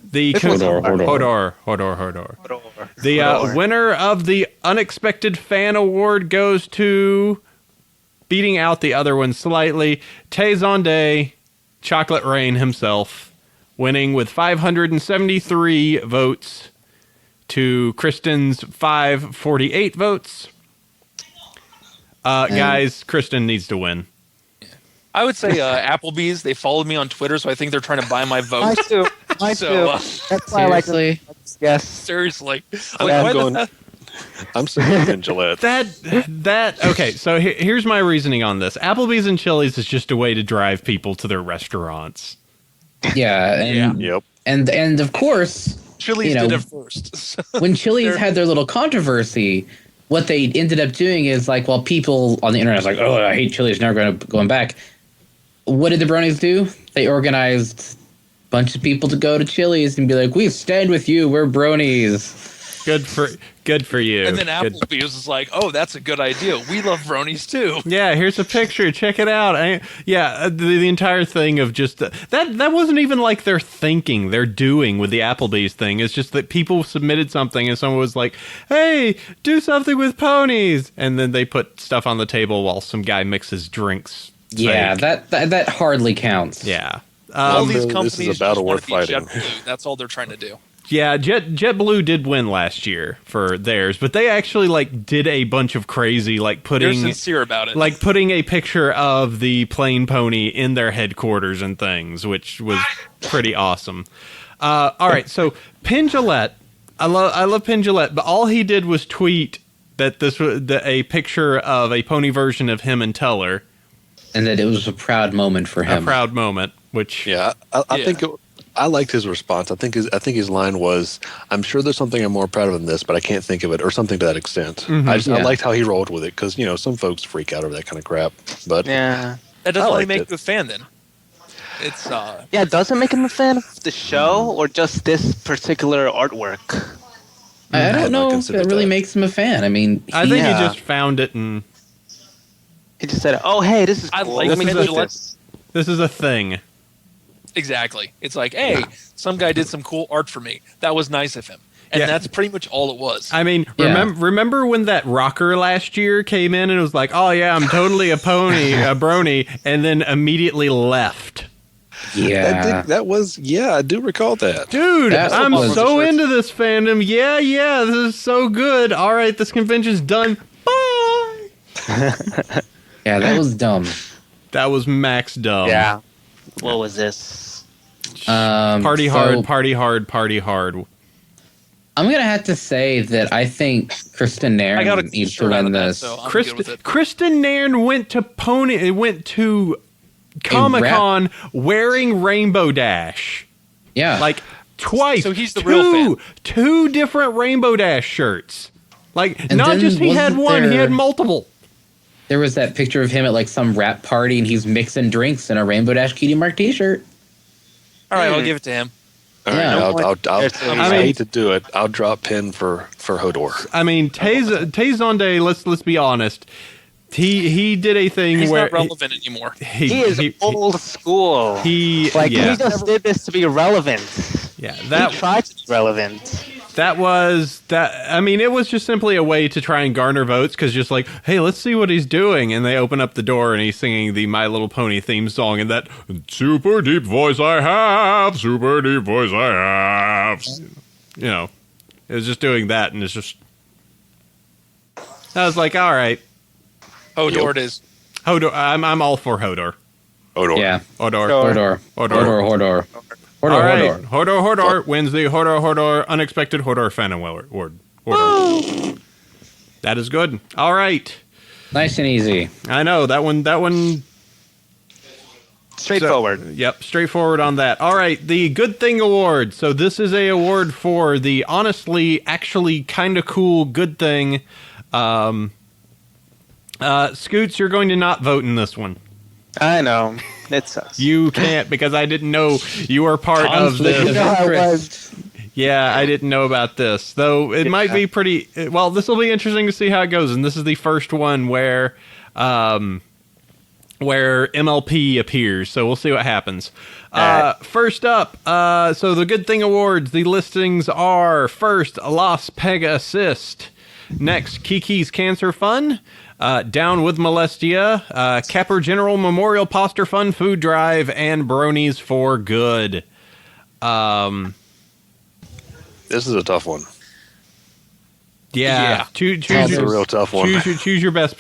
Speaker 1: Hodor. The winner of the Unexpected Fan Award goes to, beating out the other one slightly, Tay Zonde, Chocolate Rain himself, winning with 573 votes to Kristen's 548 votes. Guys, Kristen needs to win.
Speaker 5: I would say Applebee's. They followed me on Twitter, so I think they're trying to buy my vote.
Speaker 2: I too. That's why I like it. Yes.
Speaker 5: Seriously.
Speaker 7: I'm saying in Gillette.
Speaker 1: Okay, so here's my reasoning on this. Applebee's and Chili's is just a way to drive people to their restaurants.
Speaker 3: Yeah. And,
Speaker 7: Yep.
Speaker 3: And of course,
Speaker 5: Chili's did it first.
Speaker 3: When Chili's had their little controversy, what they ended up doing is like, well, people on the internet was like, oh, I hate Chili's, never going back. What did the Bronies do? They organized a bunch of people to go to Chili's and be like, we stand with you, we're Bronies.
Speaker 1: Good for you.
Speaker 5: And then Applebee's was like, oh, that's a good idea. We love Bronies too.
Speaker 1: Yeah, here's a picture. Check it out. The entire thing of just that wasn't even like they're thinking, they're doing with the Applebee's thing. It's just that people submitted something and someone was like, hey, do something with ponies. And then they put stuff on the table while some guy mixes drinks.
Speaker 3: Yeah, that hardly counts.
Speaker 1: Yeah.
Speaker 5: All these
Speaker 7: This
Speaker 5: companies
Speaker 7: is a battle
Speaker 5: just want
Speaker 7: worth
Speaker 5: to be
Speaker 7: fighting.
Speaker 5: JetBlue. That's all they're trying to do.
Speaker 1: Yeah, JetBlue did win last year for theirs, but they actually did a bunch of crazy
Speaker 5: They're sincere about it.
Speaker 1: putting a picture of the plane pony in their headquarters and things, which was pretty awesome. All right, so Penn Jillette, I love Penn Jillette, but all he did was tweet that this was a picture of a pony version of him and Teller.
Speaker 3: and that it was a proud moment for him.
Speaker 1: A proud moment, which
Speaker 7: Yeah, I think I liked his response. I think his line was, "I'm sure there's something I'm more proud of than this, but I can't think of it," or something to that extent. I liked how he rolled with it because some folks freak out over that kind of crap. But
Speaker 2: Yeah.
Speaker 5: That doesn't really
Speaker 7: liked
Speaker 5: make
Speaker 7: it.
Speaker 5: you a fan then. It's
Speaker 2: Yeah, does it make him a fan of the show or just this particular artwork?
Speaker 3: I
Speaker 7: had
Speaker 3: don't
Speaker 7: not
Speaker 3: know if
Speaker 7: considered
Speaker 3: it really
Speaker 7: that.
Speaker 3: makes him a fan. I mean,
Speaker 1: I think he
Speaker 2: Yeah.
Speaker 1: just found it and
Speaker 2: He just said, "Oh, hey, this is
Speaker 5: I
Speaker 2: cool.
Speaker 5: like
Speaker 2: Let me
Speaker 1: this
Speaker 2: do
Speaker 1: is a-
Speaker 2: this."
Speaker 1: this is a thing.
Speaker 5: exactly. It's like, hey, some guy did some cool art for me. That was nice of him. And
Speaker 1: Yeah.
Speaker 5: that's pretty much all it was.
Speaker 1: I mean,
Speaker 3: Yeah.
Speaker 1: remember when that rocker last year came in and was like, "Oh yeah, I'm totally a pony, a brony," and then immediately left.
Speaker 3: yeah.
Speaker 7: I do recall that.
Speaker 1: Dude,
Speaker 3: That's
Speaker 1: I'm
Speaker 3: what
Speaker 1: so
Speaker 7: was-
Speaker 1: into this fandom. Yeah, this is so good. All right, this convention's done. Bye.
Speaker 3: Yeah, that was dumb.
Speaker 1: That was max dumb.
Speaker 2: Yeah. What was this?
Speaker 1: Party
Speaker 3: So
Speaker 1: hard, party hard, party hard.
Speaker 3: I'm gonna have to say that I think Kristen
Speaker 5: I got a
Speaker 3: Nairn needs to
Speaker 5: shirt out
Speaker 3: win
Speaker 5: of that,
Speaker 3: this.
Speaker 5: so I'm good with it.
Speaker 1: Kristen Nairn went to Comic Con wearing Rainbow Dash.
Speaker 3: Yeah,
Speaker 1: Like twice.
Speaker 5: So he's the real fan.
Speaker 1: Two different Rainbow Dash shirts. Like
Speaker 3: And
Speaker 1: not
Speaker 3: then
Speaker 1: just he had
Speaker 3: wasn't
Speaker 1: one, he
Speaker 3: there-
Speaker 1: had multiple.
Speaker 3: there was that picture of him at like some rap party, and he's mixing drinks in a Rainbow Dash Cutie Mark T-shirt.
Speaker 5: All right, I'll give it to him.
Speaker 7: All right,
Speaker 3: Yeah.
Speaker 7: I hate to do it. I'll drop pin for Hodor.
Speaker 1: I mean, Tay let's be honest. He did a thing
Speaker 5: He's
Speaker 1: where
Speaker 5: not relevant anymore.
Speaker 2: He is old school.
Speaker 1: he
Speaker 2: Like,
Speaker 1: yeah,
Speaker 2: he just did this to be relevant.
Speaker 1: yeah,
Speaker 2: He
Speaker 1: that
Speaker 2: tried to be relevant.
Speaker 1: I mean, it was just simply a way to try and garner votes because just like, hey, let's see what he's doing, and they open up the door and he's singing the My Little Pony theme song in that super deep voice I have, super deep voice I have. It was just doing that, and it's just. I was like, all right,
Speaker 5: Hodor it is.
Speaker 1: Hodor. I'm all for Hodor.
Speaker 7: Hodor.
Speaker 3: Yeah,
Speaker 1: Hodor.
Speaker 3: Hodor, Hodor.
Speaker 1: All right,
Speaker 3: Hodor.
Speaker 1: Hodor wins the Hodor unexpected Hodor fan award. Hodor. That is good. All right.
Speaker 3: Nice and easy.
Speaker 1: I know that one.
Speaker 2: Straightforward.
Speaker 1: Yep, straightforward on that. All right, the Good Thing Award. So this is a award for the honestly, actually, kind of cool good thing. Scoots, you're going to not vote in this one.
Speaker 2: I know. It sucks.
Speaker 1: You can't because I didn't know you were part of
Speaker 3: Conflict
Speaker 1: this.
Speaker 3: of
Speaker 2: No, I
Speaker 3: interest.
Speaker 1: Yeah, I didn't know about this. Though it might be pretty well, this will be interesting to see how it goes, and this is the first one where MLP appears, so we'll see what happens. First up, so the Good Thing Awards, the listings are first, Las Pega Assist. Next, Kiki's Cancer Fund. Down with Molestia, Capper General Memorial Poster Fund Food Drive, and Brony's for Good.
Speaker 7: This is a tough one.
Speaker 1: Yeah. Choose
Speaker 7: This is a real tough one.
Speaker 1: choose your best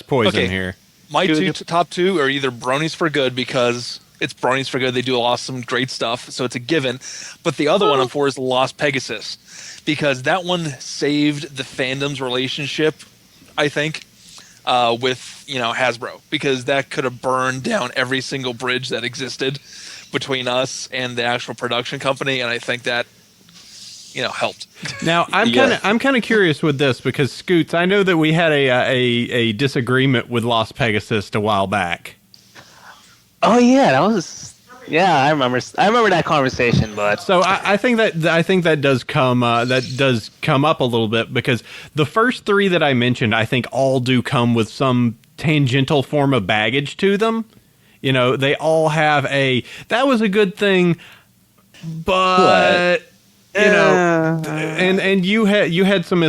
Speaker 1: poison
Speaker 5: Okay.
Speaker 1: here.
Speaker 5: My top two are either Brony's for Good because it's Brony's for Good. They do awesome, great stuff, so it's a given. But the other one I'm for is Lost Pegasus because that one saved the fandom's relationship, I think, with Hasbro because that could have burned down every single bridge that existed between us and the actual production company, and I think that helped.
Speaker 1: Now I'm kind of curious with this because Scoots, I know that we had a disagreement with Lost Pegasus a while back.
Speaker 2: Oh yeah, that was. Yeah, I remember that conversation, but
Speaker 1: So I think that does come up a little bit because the first three that I mentioned, I think all do come with some tangential form of baggage to them. They all have that was a good thing, but and you had some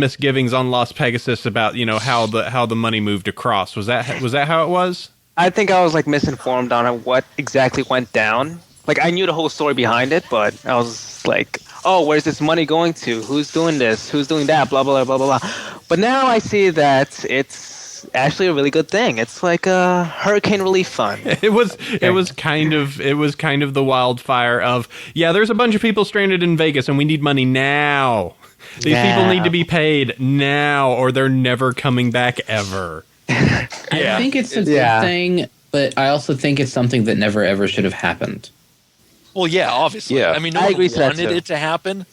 Speaker 1: misgivings on Lost Pegasus about how the money moved across. Was that how it was?
Speaker 2: I think I was misinformed on what exactly went down. I knew the whole story behind it, but I was like, oh, where's this money going to? Who's doing this? Who's doing that? Blah, blah, blah, blah, blah. But now I see that it's actually a really good thing. It's like a hurricane relief fund.
Speaker 1: It was kind of the wildfire of, there's a bunch of people stranded in Vegas and we need money now. These people need to be paid now or they're never coming back ever.
Speaker 3: I think it's a good thing, but I also think it's something that never ever should have happened.
Speaker 5: Well, yeah, obviously.
Speaker 7: Yeah.
Speaker 5: I mean, no
Speaker 2: I
Speaker 5: one
Speaker 2: agree to that,
Speaker 5: wanted
Speaker 2: too.
Speaker 5: it to happen,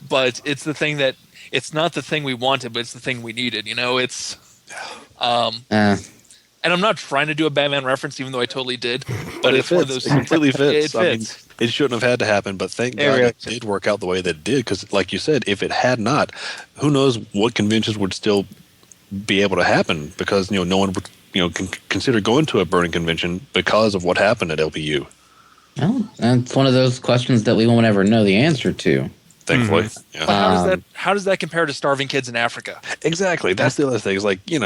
Speaker 5: but it's the thing that it's not the thing we wanted, but it's the thing we needed. You know, it's. And I'm not trying to do a Batman reference, even though I totally did. But it's one of those.
Speaker 7: It completely fits.
Speaker 5: It fits.
Speaker 7: I mean, it shouldn't have had to happen, but thank God
Speaker 2: really
Speaker 7: it did work out the way that it did. Because, like you said, if it had not, who knows what conventions would still be able to happen? Because no one would consider going to a burning convention because of what happened at LPU.
Speaker 3: Well, that's one of those questions that we won't ever know the answer to.
Speaker 7: Thankfully,
Speaker 5: But how does that compare to starving kids in Africa?
Speaker 7: exactly. That's the other thing. Is like
Speaker 1: We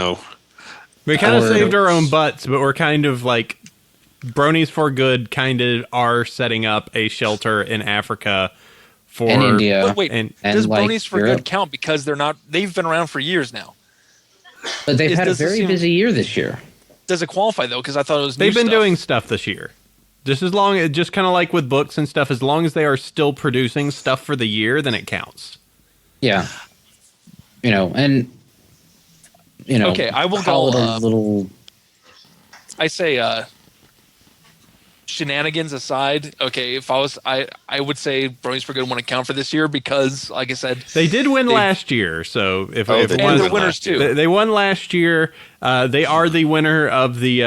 Speaker 1: kind of
Speaker 3: Or-
Speaker 1: saved our own butts, but we're kind of like Bronies for Good kind of are setting up a shelter in Africa for
Speaker 3: In India.
Speaker 5: But wait,
Speaker 1: and
Speaker 5: does
Speaker 3: like
Speaker 5: Bronies for
Speaker 3: Europe.
Speaker 5: Good count because they've been around for years now?
Speaker 3: But they've had a
Speaker 5: does this
Speaker 3: very
Speaker 5: seem-
Speaker 3: busy year this year.
Speaker 5: Does it qualify though? Because I thought it was.
Speaker 1: they've
Speaker 5: new
Speaker 1: been
Speaker 5: stuff.
Speaker 1: doing stuff this year. Just kind of like with books and stuff, as long as they are still producing stuff for the year, then it counts.
Speaker 3: Yeah.
Speaker 5: Okay, I will
Speaker 3: call
Speaker 5: go,
Speaker 3: it a little.
Speaker 5: I say shenanigans aside, okay, if I would say Bronies for Good wouldn't count for this year because, like I said,
Speaker 1: They did win last year, so if
Speaker 7: they
Speaker 1: it
Speaker 7: did
Speaker 5: and
Speaker 1: was,
Speaker 5: they're winners too.
Speaker 1: they won last year. They are the winner of the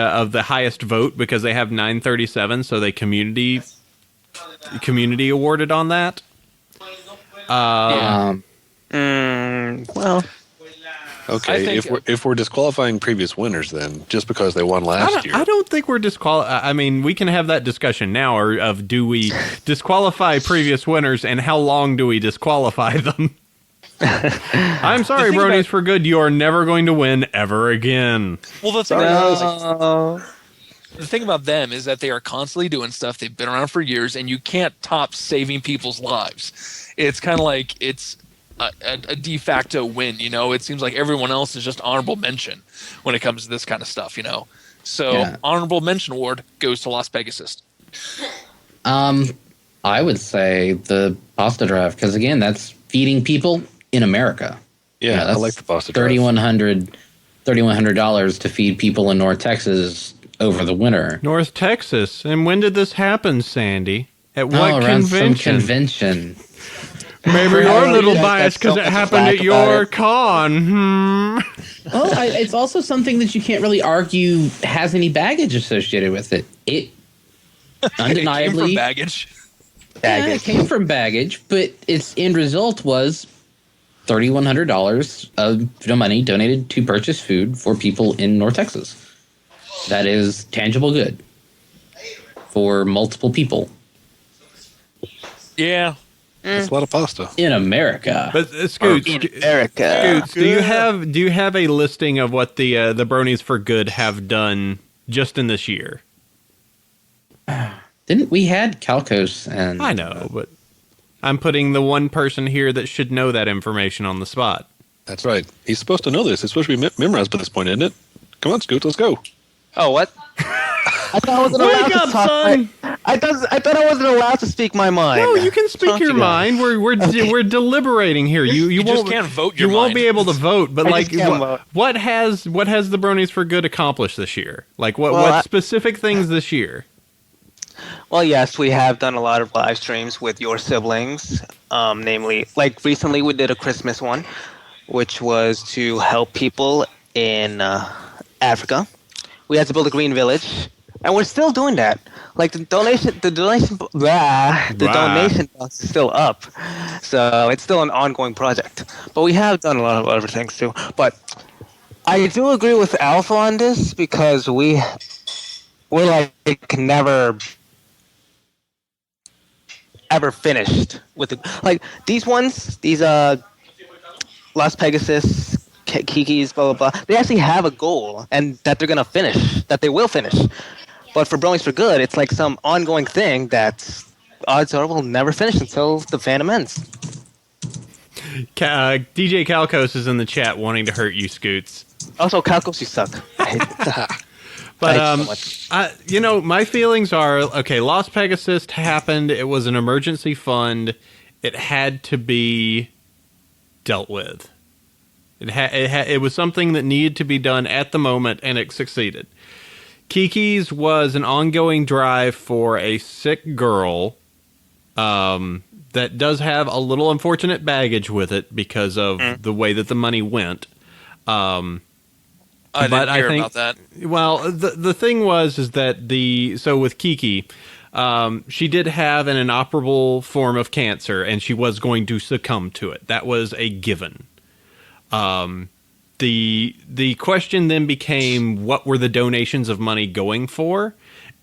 Speaker 1: highest vote because they have 937, so they community awarded on that.
Speaker 2: Well,
Speaker 7: okay,
Speaker 5: I think-
Speaker 7: if we're disqualifying previous winners, then just because they won last year,
Speaker 1: I don't think we're disqualified. I mean, we can have that discussion now, or of do we disqualify previous winners, and how long do we disqualify them? I'm sorry,
Speaker 5: The thing
Speaker 1: Bronies
Speaker 5: about-
Speaker 1: for Good. You are never going to win ever again.
Speaker 5: Well, the thing about them is that they are constantly doing stuff. They've been around for years, and you can't top saving people's lives. It's kind of like it's a de facto win. It seems like everyone else is just honorable mention when it comes to this kind of stuff. So
Speaker 3: Yeah.
Speaker 5: honorable mention award goes to Las Pegasus.
Speaker 3: I would say the pasta drive because again, that's feeding people in America.
Speaker 7: yeah, I
Speaker 3: that's
Speaker 7: like the pasta drive.
Speaker 3: $3,100 to feed people in North Texas over the winter.
Speaker 1: North Texas. And when did this happen, Sandy? At what
Speaker 3: Around some
Speaker 1: convention?
Speaker 3: convention.
Speaker 1: Maybe you're a little
Speaker 2: That's
Speaker 1: biased because
Speaker 2: so
Speaker 1: it
Speaker 2: much
Speaker 1: happened
Speaker 2: flack
Speaker 1: at your
Speaker 2: about
Speaker 1: con.
Speaker 3: Well, it's also something that you can't really argue has any baggage associated with it. It
Speaker 5: It came
Speaker 3: undeniably
Speaker 5: from baggage.
Speaker 3: it came from baggage, but its end result was $3,100 of the money donated to purchase food for people in North Texas. That is tangible good for multiple people
Speaker 5: Yeah.
Speaker 7: That's a lot of pasta.
Speaker 3: in America.
Speaker 1: But Scoots,
Speaker 2: in America.
Speaker 1: Scoots, do you have a listing of what the Bronies for Good have done just in this year?
Speaker 3: Didn't we had Calcos and
Speaker 1: I know, but I'm putting the one person here that should know that information on the spot.
Speaker 7: That's right. He's supposed to know this. It's supposed to be memorized by this point, isn't it? Come on, Scoot, let's go.
Speaker 2: Oh, what? I thought I wasn't allowed
Speaker 1: Wake up,
Speaker 2: to talk.
Speaker 1: son!
Speaker 2: I thought I wasn't allowed to speak my mind.
Speaker 1: No, you can speak
Speaker 2: Talk
Speaker 1: your
Speaker 2: to
Speaker 1: mind. We're deliberating here. You
Speaker 5: just
Speaker 1: won't
Speaker 5: can't vote
Speaker 1: You
Speaker 5: your
Speaker 1: won't
Speaker 5: mind.
Speaker 1: be able to vote. But
Speaker 2: I
Speaker 1: like,
Speaker 2: just can't vote.
Speaker 1: what has the Bronies for Good accomplished this year? Like, what
Speaker 2: Well, I-
Speaker 1: specific things this year?
Speaker 2: Well, yes, we have done a lot of live streams with your siblings. Namely, like recently we did a Christmas one, which was to help people in Africa. We had to build a green village, and we're still doing that. Like the donation box is still up, so it's still an ongoing project. But we have done a lot of other things too. But I do agree with Alpha on this because we're like never ever finished with these ones, these Las Pegasus, Kiki's, blah blah blah. They actually have a goal and that they're gonna finish, that they will finish. But for Bronies for Good, it's like some ongoing thing that odds are will never finish until the fandom ends.
Speaker 1: DJ Calcos is in the chat wanting to hurt you, Scoots.
Speaker 2: Also, Calcos, you suck. I hate that.
Speaker 1: But
Speaker 2: Thanks so much.
Speaker 1: my feelings are okay. Las Pegasus happened. It was an emergency fund. It had to be dealt with, It was something that needed to be done at the moment, and it succeeded. Kiki's was an ongoing drive for a sick girl that does have a little unfortunate baggage with it because of the way that the money went.
Speaker 5: I didn't hear about that.
Speaker 1: Well, the thing is that so with Kiki, she did have an inoperable form of cancer, and she was going to succumb to it. That was a given. The question then became, what were the donations of money going for?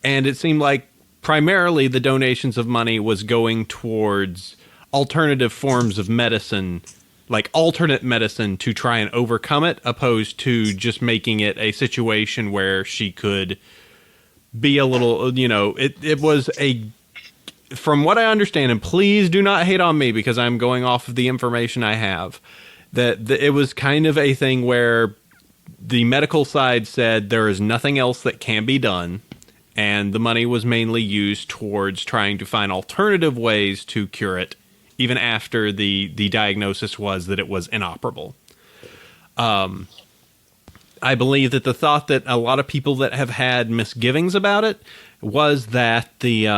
Speaker 1: And it seemed like primarily the donations of money was going towards alternative forms of medicine, like alternate medicine to try and overcome it, opposed to just making it a situation where she could be a little, it was from what I understand, and please do not hate on me because I'm going off of the information I have, that it was kind of a thing where the medical side said there is nothing else that can be done, and the money was mainly used towards trying to find alternative ways to cure it, even after the diagnosis was that it was inoperable. I believe that the thought that a lot of people that have had misgivings about it was that the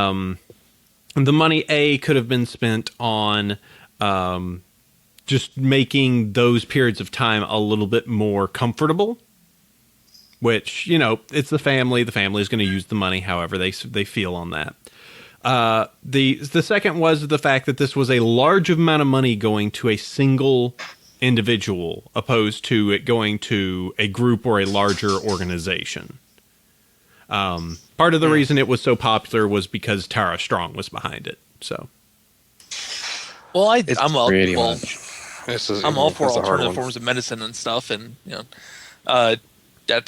Speaker 1: money could have been spent on just making those periods of time a little bit more comfortable, which, it's the family. The family is going to use the money however they feel on that. The second was the fact that this was a large amount of money going to a single individual, opposed to it going to a group or a larger organization. Part of the reason it was so popular was because Tara Strong was behind it. So,
Speaker 5: well, I'm all for alternative forms of medicine and stuff, and that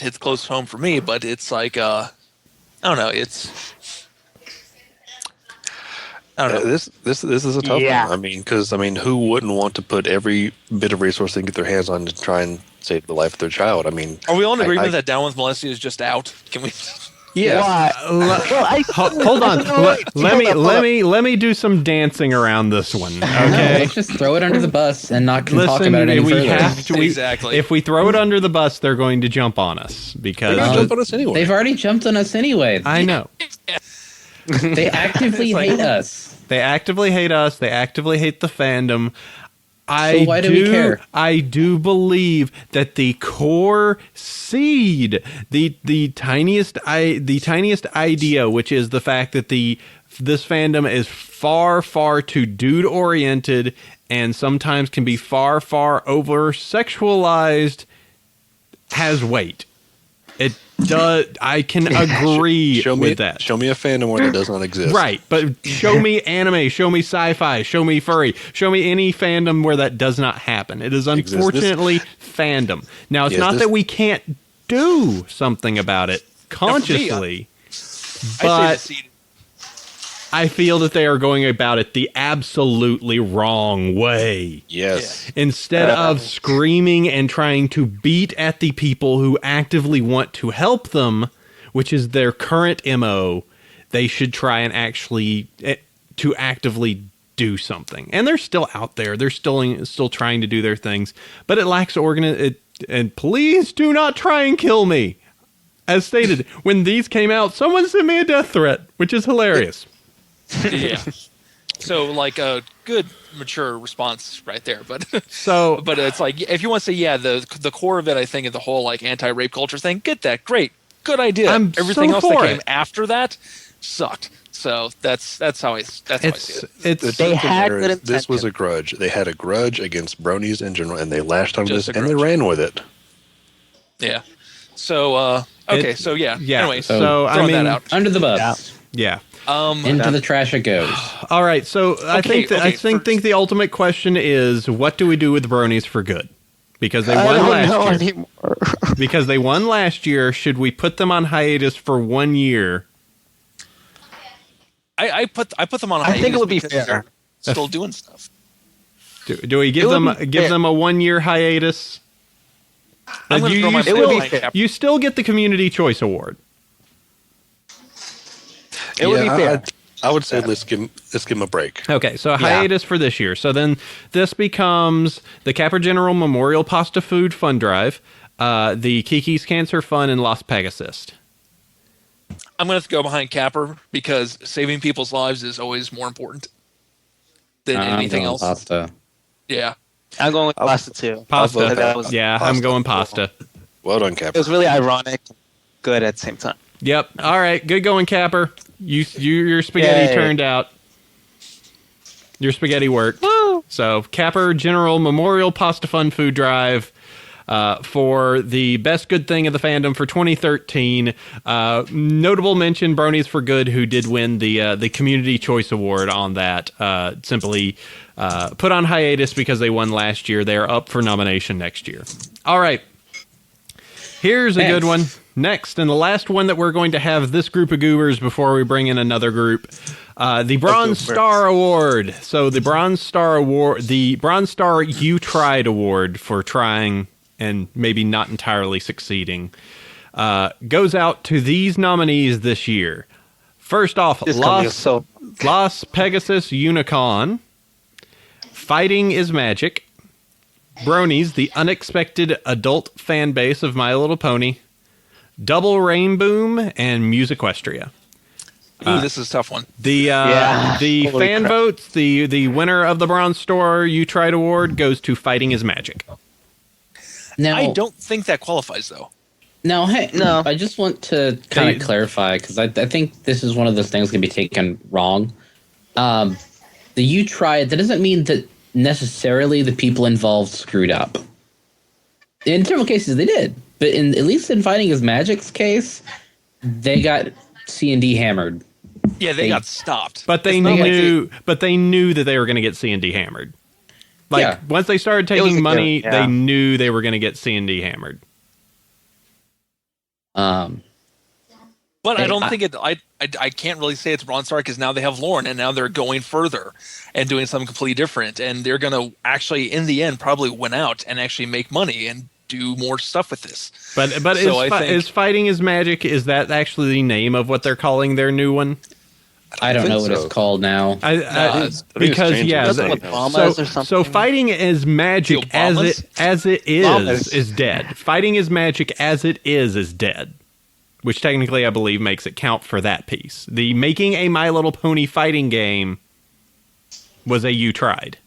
Speaker 5: hits close home for me. But it's like, I don't know. I don't know.
Speaker 7: This is a tough one. I mean, who wouldn't want to put every bit of resource they can get their hands on to try and save the life of their child? I mean,
Speaker 5: are we all in agreement that Down with Molestia is just out? Can we?
Speaker 7: Yeah.
Speaker 1: Hold on. Let me do some dancing around this one. Okay.
Speaker 3: Let's just throw it under the bus and not talk about it any further.
Speaker 5: Exactly.
Speaker 1: If we throw it under the bus, they're going to jump on us because
Speaker 7: They're going to jump on us anyway.
Speaker 3: They've already jumped on us anyway.
Speaker 1: I know.
Speaker 3: They actively hate us.
Speaker 1: They actively hate us. They actively hate the fandom.
Speaker 3: So why do we care?
Speaker 1: I do believe that the core seed, the tiniest idea, which is the fact that this fandom is far too dude oriented and sometimes can be far over sexualized, has weight. It does. I can agree with that.
Speaker 7: Show me a fandom where that does not exist.
Speaker 1: Right, but show me anime, show me sci-fi, show me furry, show me any fandom where that does not happen. It is unfortunately fandom. Now, it's not that we can't do something about it consciously, but I feel that they are going about it the absolutely wrong way.
Speaker 7: Yes.
Speaker 1: Instead of screaming and trying to beat at the people who actively want to help them, which is their current MO, they should try and actually to actively do something. And they're still out there. They're still trying to do their things, but it lacks and please do not try and kill me. As stated, when these came out, someone sent me a death threat, which is hilarious.
Speaker 5: Yeah. So, like, a good, mature response right there. But but it's like, if you want to say, the core of it, I think, is the whole, like, anti-rape culture thing. Get that. Great. Good idea. Everything else that came after that sucked. So that's how I see it.
Speaker 7: This was a grudge. They had a grudge against bronies in general, and they lashed on this, and they ran with it.
Speaker 5: Yeah. So, okay. So, yeah. Anyway,
Speaker 1: so I mean,
Speaker 5: that out.
Speaker 3: Under the bus.
Speaker 1: Yeah.
Speaker 3: Into the trash it goes.
Speaker 1: All right, so I think the ultimate question is, what do we do with bronies for good? Because they won last year. Because they won last year, should we put them on hiatus for 1 year?
Speaker 5: I put them on hiatus.
Speaker 2: I think it would be fair.
Speaker 5: Still doing stuff.
Speaker 1: Do we give them a 1 year hiatus? You still get the Community Choice Award.
Speaker 2: It would be fair.
Speaker 7: I would say let's give him a break.
Speaker 1: Okay, so a hiatus for this year. So then this becomes the Capper General Memorial Pasta Food Fund Drive, the Kiki's Cancer Fund, and Las Pegasus.
Speaker 5: I'm going to go behind Capper because saving people's lives is always more important than anything else.
Speaker 3: Pasta.
Speaker 5: Yeah.
Speaker 2: I'm going with pasta too.
Speaker 1: Pasta.
Speaker 2: Pasta.
Speaker 1: I'm going pasta.
Speaker 7: Well done,
Speaker 2: It
Speaker 7: Capper.
Speaker 2: was really ironic, good at the same time.
Speaker 1: Yep. All right. Good going, Capper. Your spaghetti
Speaker 2: Yay.
Speaker 1: turned out. Your spaghetti worked.
Speaker 2: Woo!
Speaker 1: So Capper General Memorial Pasta Fund Food Drive for the best good thing of the fandom for 2013. Notable mention, Bronies for Good, who did win the Community Choice Award on that. Simply put on hiatus because they won last year. They're up for nomination next year. All right. Here's a good one. Next, and the last one that we're going to have this group of goobers before we bring in another group, the Bronze Star Award. So the Bronze Star Award, the Bronze Star You Tried Award for trying and maybe not entirely succeeding, goes out to these nominees this year. First off, Las Pegasus Unicorn, Fighting is Magic, Bronies, the unexpected adult fan base of My Little Pony, Double Rainboom, and Musiquestria.
Speaker 5: Ooh, this is a tough one.
Speaker 1: The fan votes, the winner of the Bronze Star You Tried Award goes to Fighting is Magic.
Speaker 3: Now,
Speaker 5: I don't think that qualifies, though.
Speaker 3: Now, hey,
Speaker 2: No.
Speaker 3: I just want to kind of clarify, because I think this is one of those things that can be taken wrong. The You Tried, that doesn't mean that necessarily the people involved screwed up. In several cases, they did. But at least in Fighting is Magic's case, they got C&D hammered.
Speaker 5: Yeah, they got stopped.
Speaker 1: But they knew that they were going to get C&D hammered. Like once they started taking money, they knew they were going to get C&D hammered.
Speaker 5: But I don't think it. I can't really say it's Bronze Star because now they have Lauren, and now they're going further and doing something completely different, and they're going to actually, in the end, probably win out and actually make money and do more stuff with this.
Speaker 1: But so is Fighting is Magic? Is that actually the name of what they're calling their new one?
Speaker 3: I don't know what it's called now.
Speaker 1: So Fighting is Magic as it is dead. Fighting is Magic as it is dead. Which technically I believe makes it count for that piece. The making a My Little Pony fighting game was a You Tried.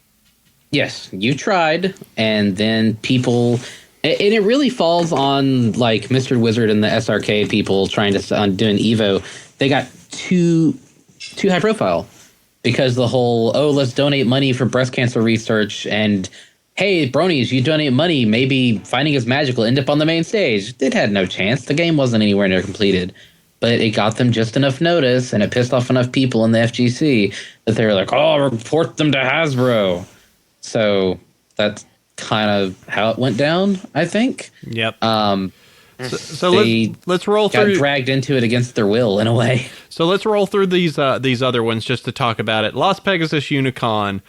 Speaker 3: Yes, You Tried, and then people, and it really falls on like Mr. Wizard and the SRK people trying to do an Evo. They got too high profile because the whole let's donate money for breast cancer research, and hey, Bronies, you donate money, maybe Fighting is Magic will end up on the main stage. It had no chance. The game wasn't anywhere near completed. But it got them just enough notice, and it pissed off enough people in the FGC that they were like, report them to Hasbro. So that's kind of how it went down, I think.
Speaker 1: Yep. So let's roll through.
Speaker 3: Got dragged into it against their will, in a way.
Speaker 1: So let's roll through these other ones just to talk about it. Las Pegasus Unicorn.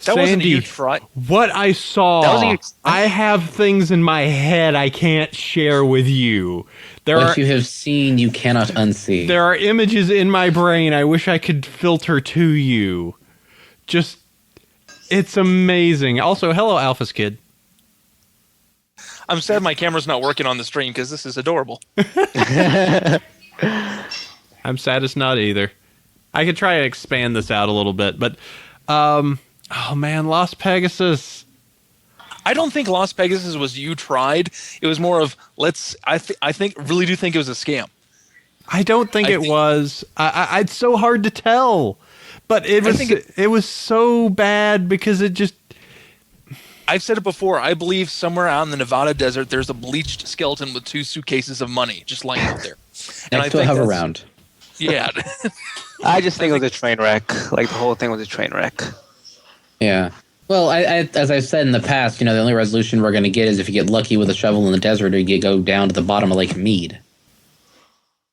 Speaker 5: That wasn't a You Tried.
Speaker 1: What I saw, I have things in my head I can't share with you.
Speaker 3: What you have seen, you cannot unsee.
Speaker 1: There are images in my brain I wish I could filter to you. Just, it's amazing. Also, hello, Alpha's Kid.
Speaker 5: I'm sad my camera's not working on the stream because this is adorable.
Speaker 1: I'm sad it's not either. I could try to expand this out a little bit, but... oh man, Las Pegasus.
Speaker 5: I don't think Las Pegasus was You Tried. It was more of really do think it was a scam.
Speaker 1: I don't think it was. It's so hard to tell, but it was so bad because it just.
Speaker 5: I've said it before. I believe somewhere out in the Nevada desert, there's a bleached skeleton with 2 suitcases of money just lying out there.
Speaker 3: Next to a hover round.
Speaker 5: Yeah.
Speaker 2: I just think it was a train wreck. Like the whole thing was a train wreck.
Speaker 3: Yeah. Well, as I've said in the past, the only resolution we're going to get is if you get lucky with a shovel in the desert or you go down to the bottom of Lake Mead.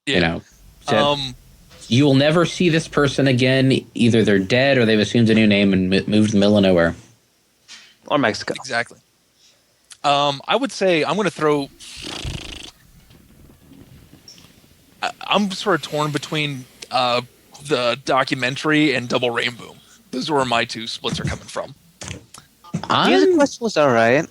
Speaker 5: Yeah.
Speaker 3: You will never see this person again. Either they're dead or they've assumed a new name and moved to the middle of nowhere.
Speaker 2: Or Mexico.
Speaker 5: Exactly. I would say I'm going to throw... I'm sort of torn between the documentary and Double Rainbow. Those are where my two splits are coming from.
Speaker 2: Music Quest was alright.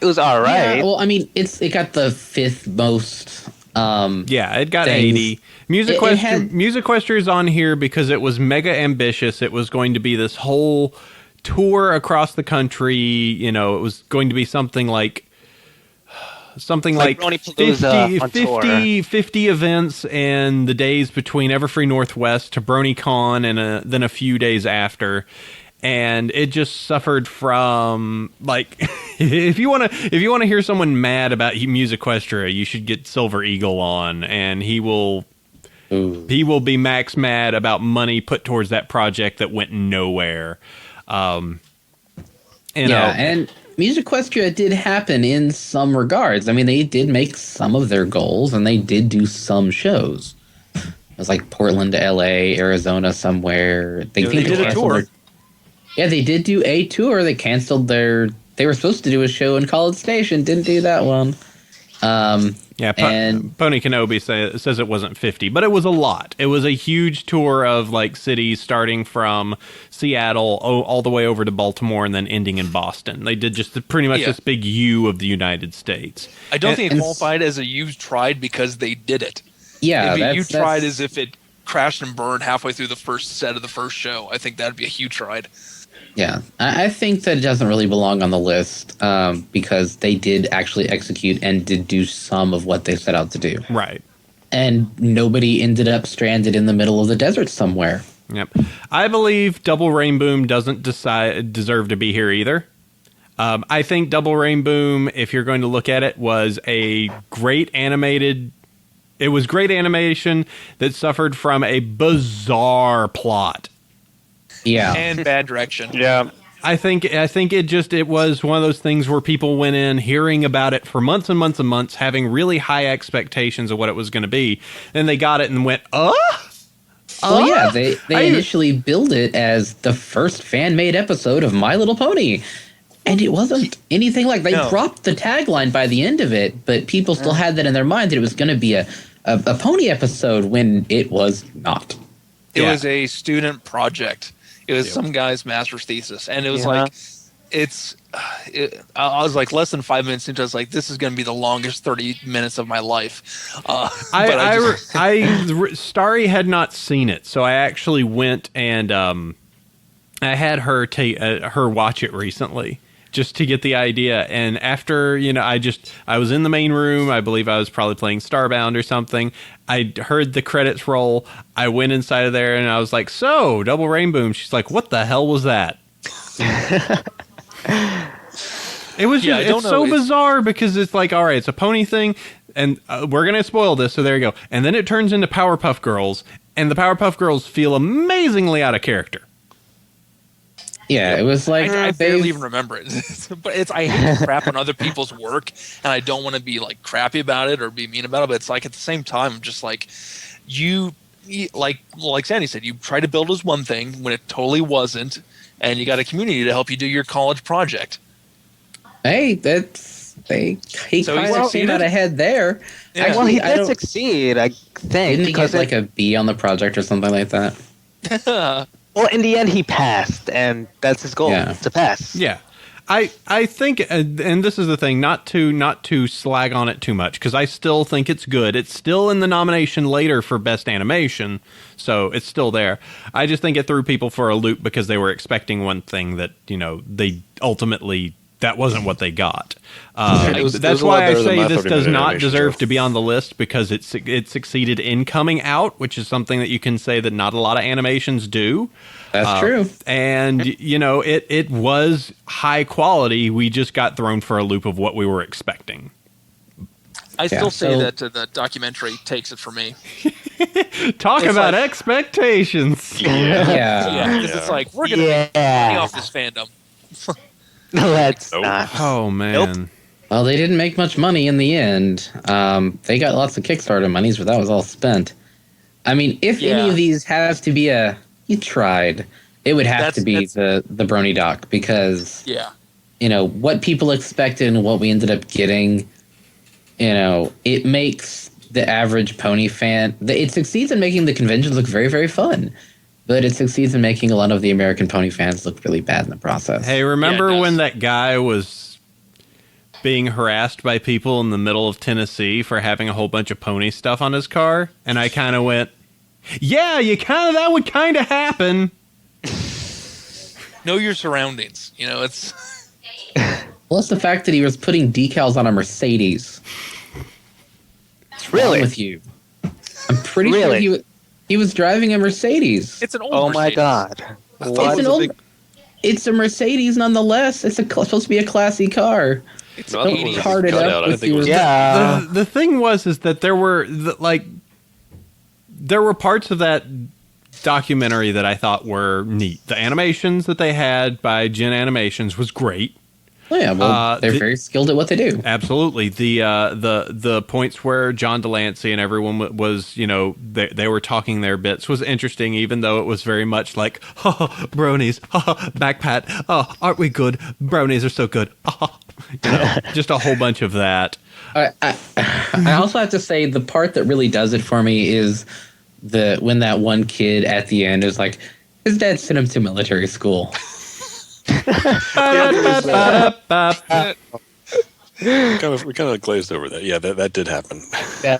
Speaker 2: It was alright.
Speaker 3: Yeah, well, I mean, it got the 5th most.
Speaker 1: It got
Speaker 3: things.
Speaker 1: 80. Music Quester is on here because it was mega ambitious. It was going to be this whole tour across the country. You know, it was going to be something like
Speaker 2: Brony
Speaker 1: 50 events and the days between Everfree Northwest to BronyCon and then a few days after. And it just suffered from, like, if you want to hear someone mad about Music Questra, you should get Silver Eagle on, and he will be max mad about money put towards that project that went nowhere. And
Speaker 3: Music Questra did happen in some regards. I mean, they did make some of their goals, and they did do some shows. It was like Portland to LA, Arizona, somewhere. They
Speaker 5: did a tour.
Speaker 3: Yeah, they did do a tour. They canceled they were supposed to do a show in College Station. Didn't do that one.
Speaker 1: Pony Kenobi says it wasn't 50, but it was a lot. It was a huge tour of like cities starting from Seattle all the way over to Baltimore and then ending in Boston. They did just pretty much this big U of the United States.
Speaker 5: I don't think it qualified as a you tried because they did it.
Speaker 3: Yeah,
Speaker 5: you tried as if it crashed and burned halfway through the first set of the first show. I think that'd be a huge ride.
Speaker 3: Yeah, I think that it doesn't really belong on the list because they did actually execute and did do some of what they set out to do.
Speaker 1: Right.
Speaker 3: And nobody ended up stranded in the middle of the desert somewhere.
Speaker 1: Yep. I believe Double Rainbow doesn't deserve to be here either. I think Double Rainbow, if you're going to look at it, was a great animated... It was great animation that suffered from a bizarre plot.
Speaker 3: Yeah.
Speaker 5: And bad direction.
Speaker 2: Yeah.
Speaker 1: I think it was one of those things where people went in hearing about it for months and months and months, having really high expectations of what it was going to be. Then they got it and went,
Speaker 3: yeah, they initially billed it as the first fan-made episode of My Little Pony. And it wasn't anything like they dropped the tagline by the end of it, but people still had that in their mind that it was going to be a pony episode when it was not.
Speaker 5: It was a student project. It was some guy's master's thesis, and it was I was like less than 5 minutes into it. I was like, this is going to be the longest 30 minutes of my life.
Speaker 1: Starry had not seen it, so I actually went and I had her her watch it recently just to get the idea. And after, I was in the main room. I believe I was probably playing Starbound or something. I heard the credits roll. I went inside of there and I was like, so, Double Rainbow. She's like, what the hell was that? It was it's so bizarre because it's like, all right, it's a pony thing and we're going to spoil this. So there you go. And then it turns into Powerpuff Girls and the Powerpuff Girls feel amazingly out of character.
Speaker 3: Yeah, it was like
Speaker 5: I barely even remember it, but I hate to crap on other people's work, and I don't want to be like crappy about it or be mean about it. But it's like at the same time, I'm just like like Sandy said, you try to build as one thing when it totally wasn't, and you got a community to help you do your college project.
Speaker 3: Hey, he kind of came out ahead there.
Speaker 2: Yeah. Actually, he did succeed, I think.
Speaker 3: Didn't he get like a B on the project or something like that?
Speaker 2: Well, in the end, he passed, and that's his goal, to pass.
Speaker 1: Yeah. I think, and this is the thing, not to slag on it too much, because I still think it's good. It's still in the nomination later for Best Animation, so it's still there. I just think it threw people for a loop because they were expecting one thing that, they ultimately... That wasn't what they got. That's why I say this does not deserve to be on the list because it succeeded in coming out, which is something that you can say that not a lot of animations do.
Speaker 3: That's true.
Speaker 1: And, it was high quality. We just got thrown for a loop of what we were expecting.
Speaker 5: I still say that the documentary takes it for me.
Speaker 1: Talk about expectations.
Speaker 3: Yeah.
Speaker 5: Because it's like, we're going to make money off this fandom.
Speaker 2: No, that's not.
Speaker 1: Oh, man.
Speaker 2: Nope.
Speaker 3: Well, they didn't make much money in the end. They got lots of Kickstarter monies, but that was all spent. I mean, if any of these has to be you tried, it would have to be the Brony doc because, what people expected and what we ended up getting, it makes the average pony fan. It succeeds in making the conventions look very, very fun, but it succeeds in making a lot of the American pony fans look really bad in the process.
Speaker 1: Hey, remember when that guy was being harassed by people in the middle of Tennessee for having a whole bunch of pony stuff on his car? And I kind of went, yeah, that would kind of happen.
Speaker 5: Know your surroundings. You know, it's...
Speaker 3: Plus the fact that he was putting decals on a Mercedes. What's wrong with you? I'm pretty sure he was driving a Mercedes.
Speaker 5: It's an old
Speaker 2: Oh
Speaker 5: Mercedes.
Speaker 2: my god.
Speaker 3: It's a Mercedes nonetheless. It's supposed to be a classy car.
Speaker 5: It's
Speaker 7: No, I thought it was a cutout. I think it was
Speaker 1: The thing was that there were there were parts of that documentary that I thought were neat. The animations that they had by Gen Animations was great.
Speaker 3: Oh yeah, well, they're very skilled at what they do.
Speaker 1: Absolutely. The points where John Delancey and everyone was, they were talking their bits was interesting, even though it was very much like, bronies, back pat, aren't we good? Bronies are so good. Just a whole bunch of that.
Speaker 3: I also have to say the part that really does it for me is when that one kid at the end is like, his dad sent him to military school.
Speaker 7: We kind of glazed over that. Yeah, that did happen.
Speaker 2: Yeah.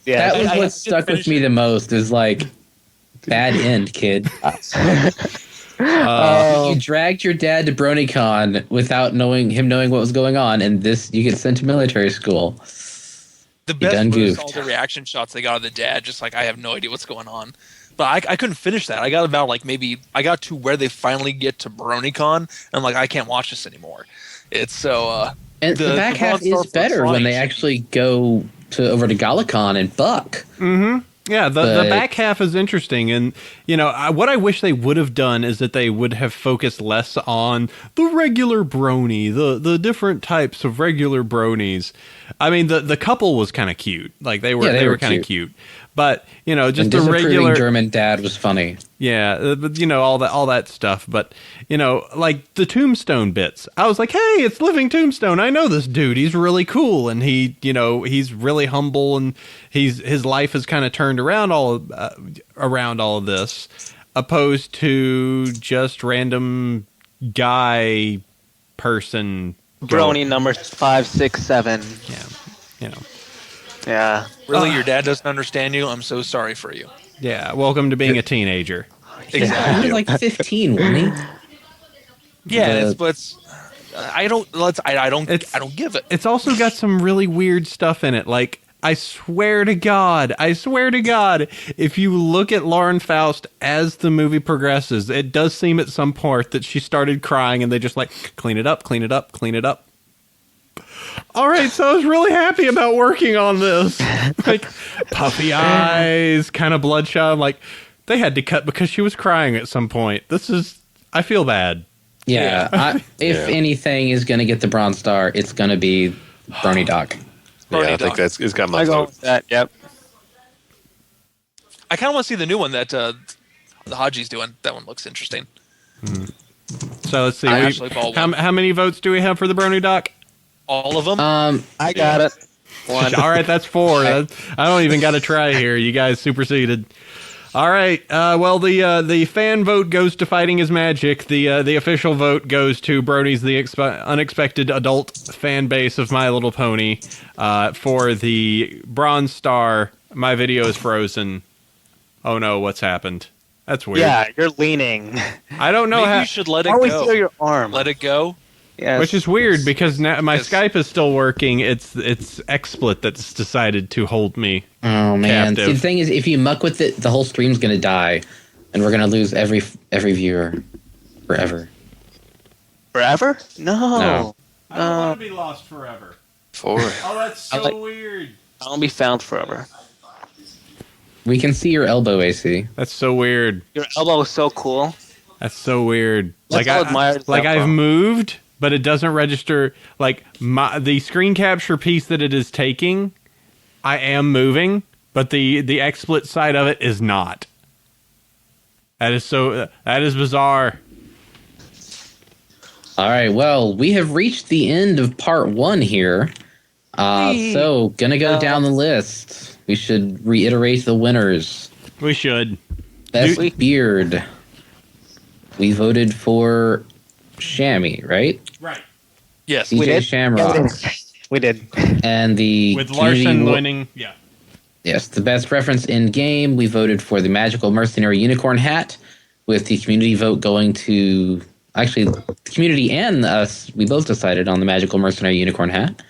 Speaker 3: That was what stuck with me the most. Is like, bad end, kid. You dragged your dad to BronyCon without knowing what was going on, and you get sent to military school.
Speaker 5: The best was all the reaction shots they got of the dad, just like, I have no idea what's going on. But I couldn't finish that. I got about I got to where they finally get to BronyCon, and I'm like, I can't watch this anymore. It's so
Speaker 3: and the back half is better when they actually go over to Galacon and buck.
Speaker 1: Mm-hmm. Yeah, the back half is interesting, and what I wish they would have done is that they would have focused less on the regular brony, the different types of regular bronies. I mean, the couple was kind of cute, like they were kind of cute. But just the regular
Speaker 3: German dad was funny.
Speaker 1: Yeah, but all that stuff. But like the Tombstone bits, I was like, hey, it's Living Tombstone. I know this dude. He's really cool, and he's really humble, and his life has kind of turned around around all of this, opposed to just random guy person.
Speaker 2: Brony number 5, 6, 7.
Speaker 1: Yeah,
Speaker 2: Yeah.
Speaker 5: Really, your dad doesn't understand you? I'm so sorry for you.
Speaker 1: Yeah, welcome to being a teenager.
Speaker 3: Exactly. He was like 15, wasn't he?
Speaker 5: Yeah, I don't give it.
Speaker 1: It's also got some really weird stuff in it. Like, I swear to God, if you look at Lauren Faust as the movie progresses, it does seem at some point that she started crying and they just like, clean it up, clean it up, clean it up. All right, so I was really happy about working on this. Like, puffy eyes, kind of bloodshot. I'm like, they had to cut because she was crying at some point. I feel bad.
Speaker 3: Yeah, if anything is going to get the Bronze Star, it's going to be Brony Doc.
Speaker 7: I think it's got my vote.
Speaker 2: That, yep.
Speaker 5: I kind of want to see the new one that the Haji's doing. That one looks interesting.
Speaker 1: So let's see. How many votes do we have for the Brony Doc?
Speaker 5: All of them?
Speaker 2: I got it.
Speaker 1: One. All right, that's 4. I don't even got to try here. You guys superseded. All right. Well, the fan vote goes to Fighting is Magic. The official vote goes to Brony's the unexpected adult fan base of My Little Pony. For the Bronze Star, my video is frozen. Oh no, what's happened? That's weird.
Speaker 2: Yeah, you're leaning.
Speaker 1: I don't know
Speaker 5: Maybe you should let it
Speaker 2: Always
Speaker 5: go.
Speaker 2: throw your arm.
Speaker 5: Let it go.
Speaker 2: Yes.
Speaker 1: Which is weird because now my Skype is still working. It's XSplit that's decided to hold me.
Speaker 3: Oh man!
Speaker 1: Captive.
Speaker 3: See, the thing is, if you muck with it, the whole stream's gonna die, and we're gonna lose every viewer forever.
Speaker 2: Forever? No.
Speaker 1: I don't want to be lost forever.
Speaker 7: 4.
Speaker 1: Oh, that's so weird.
Speaker 2: I won't be found forever.
Speaker 3: We can see your elbow, AC.
Speaker 1: That's so weird.
Speaker 2: Your elbow is so cool.
Speaker 1: That's so weird.
Speaker 2: That's all admired
Speaker 1: I've
Speaker 2: elbow.
Speaker 1: moved, but it doesn't register. Like the screen capture piece that it is taking, I am moving, but the XSplit side of it is not. That is bizarre.
Speaker 3: All right, well, we have reached the end of part 1 here. So, gonna go down the list. we should reiterate the winners.
Speaker 1: We should.
Speaker 3: Best beard. We voted for Shammy, right?
Speaker 1: Right.
Speaker 5: Yes.
Speaker 3: CJ
Speaker 2: We did?
Speaker 3: Shamrock.
Speaker 2: We did.
Speaker 3: And the
Speaker 1: With
Speaker 3: community
Speaker 1: Larson winning. Yeah.
Speaker 3: Yes, the best reference in game, we voted for the Magical Mercenary Unicorn Hat, with the community vote going to... Actually, the community and us, we both decided on the Magical Mercenary Unicorn Hat.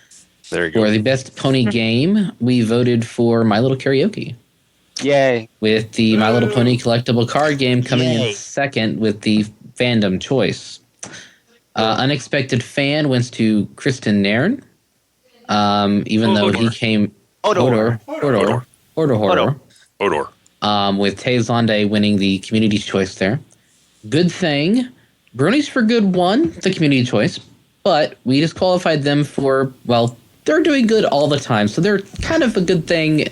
Speaker 7: There you go.
Speaker 3: For the best pony game, we voted for My Little Karaoke,
Speaker 2: Yay.
Speaker 3: with the My Little Pony collectible card game coming in second with the fandom choice. Unexpected Fan went to Kristen Nairn, even though he came...
Speaker 2: Odor.
Speaker 3: Odor. With Tay Zonde winning the community choice there. Good thing. Brony's for Good won the community choice, but we disqualified them for, well, they're doing good all the time, so they're kind of a good thing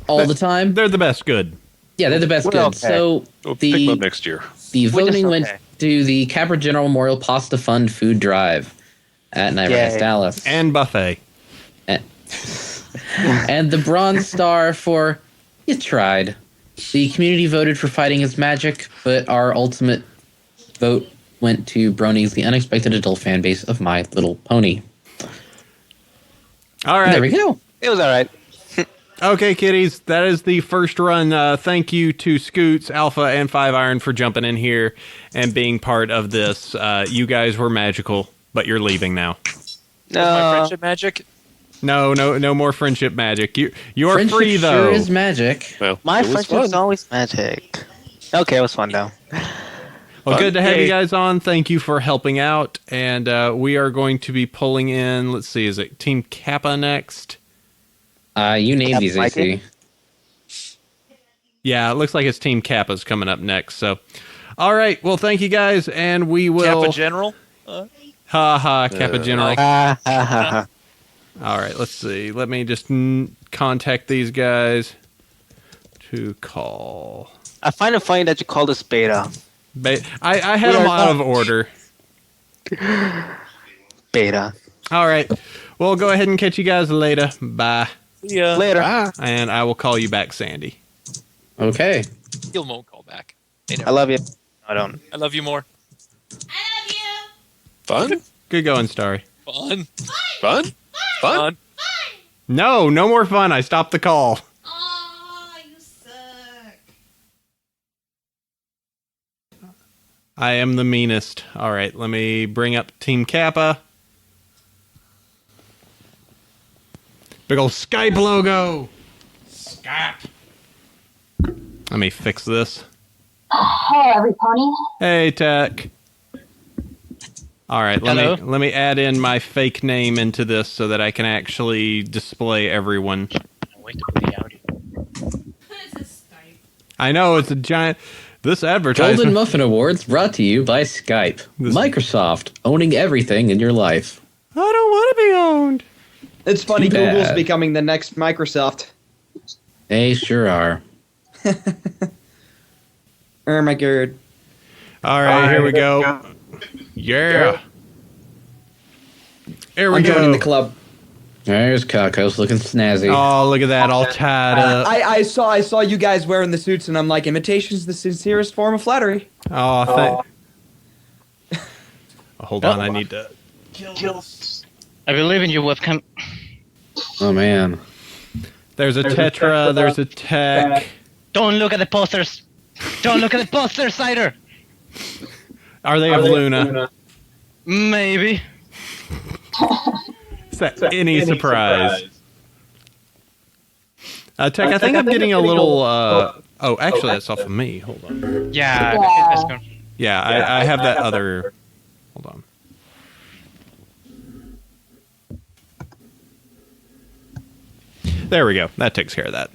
Speaker 3: all the time.
Speaker 1: They're the best good.
Speaker 3: Yeah, they're the best good.
Speaker 2: Okay.
Speaker 3: So
Speaker 7: We'll pick them up next year.
Speaker 3: the voting went
Speaker 2: okay.
Speaker 3: to the Capra General Memorial Pasta Fund Food Drive at Niagara
Speaker 2: Yay.
Speaker 3: Dallas.
Speaker 1: And buffet.
Speaker 3: And the Bronze Star for You Tried. The community voted for Fighting His Magic, but our ultimate vote went to Brony's The Unexpected Adult Fan Base of My Little Pony.
Speaker 1: All
Speaker 3: And there we
Speaker 1: right.
Speaker 3: go.
Speaker 2: It was all right.
Speaker 1: Okay, kiddies. That is the first run. Thank you to Scoots, Alpha, and Five Iron for jumping in here and being part of this. You guys were magical, but you're leaving now.
Speaker 5: My friendship magic.
Speaker 1: No more friendship magic. You are
Speaker 3: Friendship
Speaker 1: free though.
Speaker 3: sure is magic.
Speaker 7: Well,
Speaker 2: My
Speaker 7: it was
Speaker 2: friendship's
Speaker 7: fun.
Speaker 2: always magic. Okay, it was fun though.
Speaker 1: Well, good to have you
Speaker 2: Yay.
Speaker 1: guys on. Thank you for helping out. And we are going to be pulling in, let's see, is it Team Kappa next?
Speaker 3: You named these,
Speaker 2: Mikey?
Speaker 3: AC.
Speaker 1: Yeah, it looks like it's Team Kappa's coming up next. So, all right. Well, thank you guys. And we will...
Speaker 5: Kappa General.
Speaker 1: Ha ha, Kappa General.
Speaker 2: Ha ha ha.
Speaker 1: All right, let's see. Let me just contact these guys to call.
Speaker 2: I find it funny that you call this beta.
Speaker 1: I had them out of order.
Speaker 2: Beta.
Speaker 1: All right. Well, go ahead and catch you guys later. Bye.
Speaker 5: Yeah.
Speaker 2: Later.
Speaker 1: And I will call you back, Sandy.
Speaker 3: Okay.
Speaker 5: Still won't call back. They
Speaker 2: I
Speaker 5: never-
Speaker 2: love you. I don't.
Speaker 5: I love you more.
Speaker 7: Fun?
Speaker 1: Good going, Starry.
Speaker 5: Fun.
Speaker 7: Fun? Fun?
Speaker 5: Fun.
Speaker 1: No more fun. I stopped the call.
Speaker 6: Oh, you suck.
Speaker 1: I am the meanest. All right, let me bring up Team Kappa. Big old Skype logo. Skype. Let me fix this.
Speaker 8: Hello, everybody.
Speaker 1: Hey, Tech. All right, let me add in my fake name into this so that I can actually display everyone.
Speaker 6: It's a Skype.
Speaker 1: I know it's a giant. This advertisement.
Speaker 3: Golden Muffin Awards brought to you by Skype. Microsoft, owning everything in your life.
Speaker 1: I don't want to be owned.
Speaker 9: It's funny,
Speaker 3: Too
Speaker 9: Google's
Speaker 3: bad.
Speaker 9: becoming the next Microsoft.
Speaker 3: They sure are.
Speaker 9: Oh my god.
Speaker 1: All right, here we go. Yeah. Here we
Speaker 9: I'm joining the
Speaker 1: go.
Speaker 9: club.
Speaker 3: There's Kakos looking snazzy.
Speaker 1: Oh, look at that, all tied up.
Speaker 9: I saw you guys wearing the suits, and I'm like, imitation's the sincerest form of flattery.
Speaker 1: Oh, hold on, I need to.
Speaker 10: I believe in you, webcam.
Speaker 3: Oh, man.
Speaker 1: There's a Tetra, there's a Tech.
Speaker 10: Don't look at the posters. Don't look at the posters, Cider.
Speaker 1: Are they of Luna?
Speaker 10: Maybe.
Speaker 1: Is that any surprise? Tech, I think I'm getting a little. Oh, actually, that's off of me. Hold on.
Speaker 10: Yeah. That's good.
Speaker 1: Yeah, I have that other. Hold on. There we go. That takes care of that.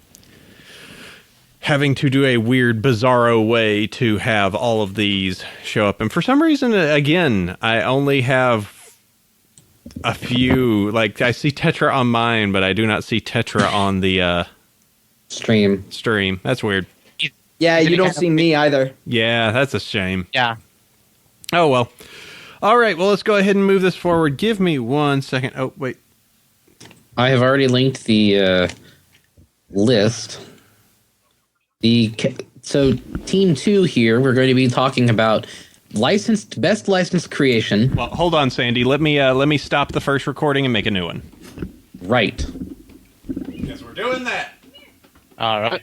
Speaker 1: Having to do a weird, bizarro way to have all of these show up. And for some reason, again, I only have a few. Like, I see Tetra on mine, but I do not see Tetra on the
Speaker 3: Stream.
Speaker 1: That's weird.
Speaker 9: Yeah, you don't see me either.
Speaker 1: Yeah, that's a shame.
Speaker 10: Yeah.
Speaker 1: Oh, well. All right, well, let's go ahead and move this forward. Give me 1 second. Oh, wait.
Speaker 3: I have already linked the list. So Team 2 here, we're going to be talking about best licensed creation.
Speaker 1: Well, hold on, Sandy. Let me stop the first recording and make a new one.
Speaker 3: Right.
Speaker 1: Because we're doing that.
Speaker 10: All right.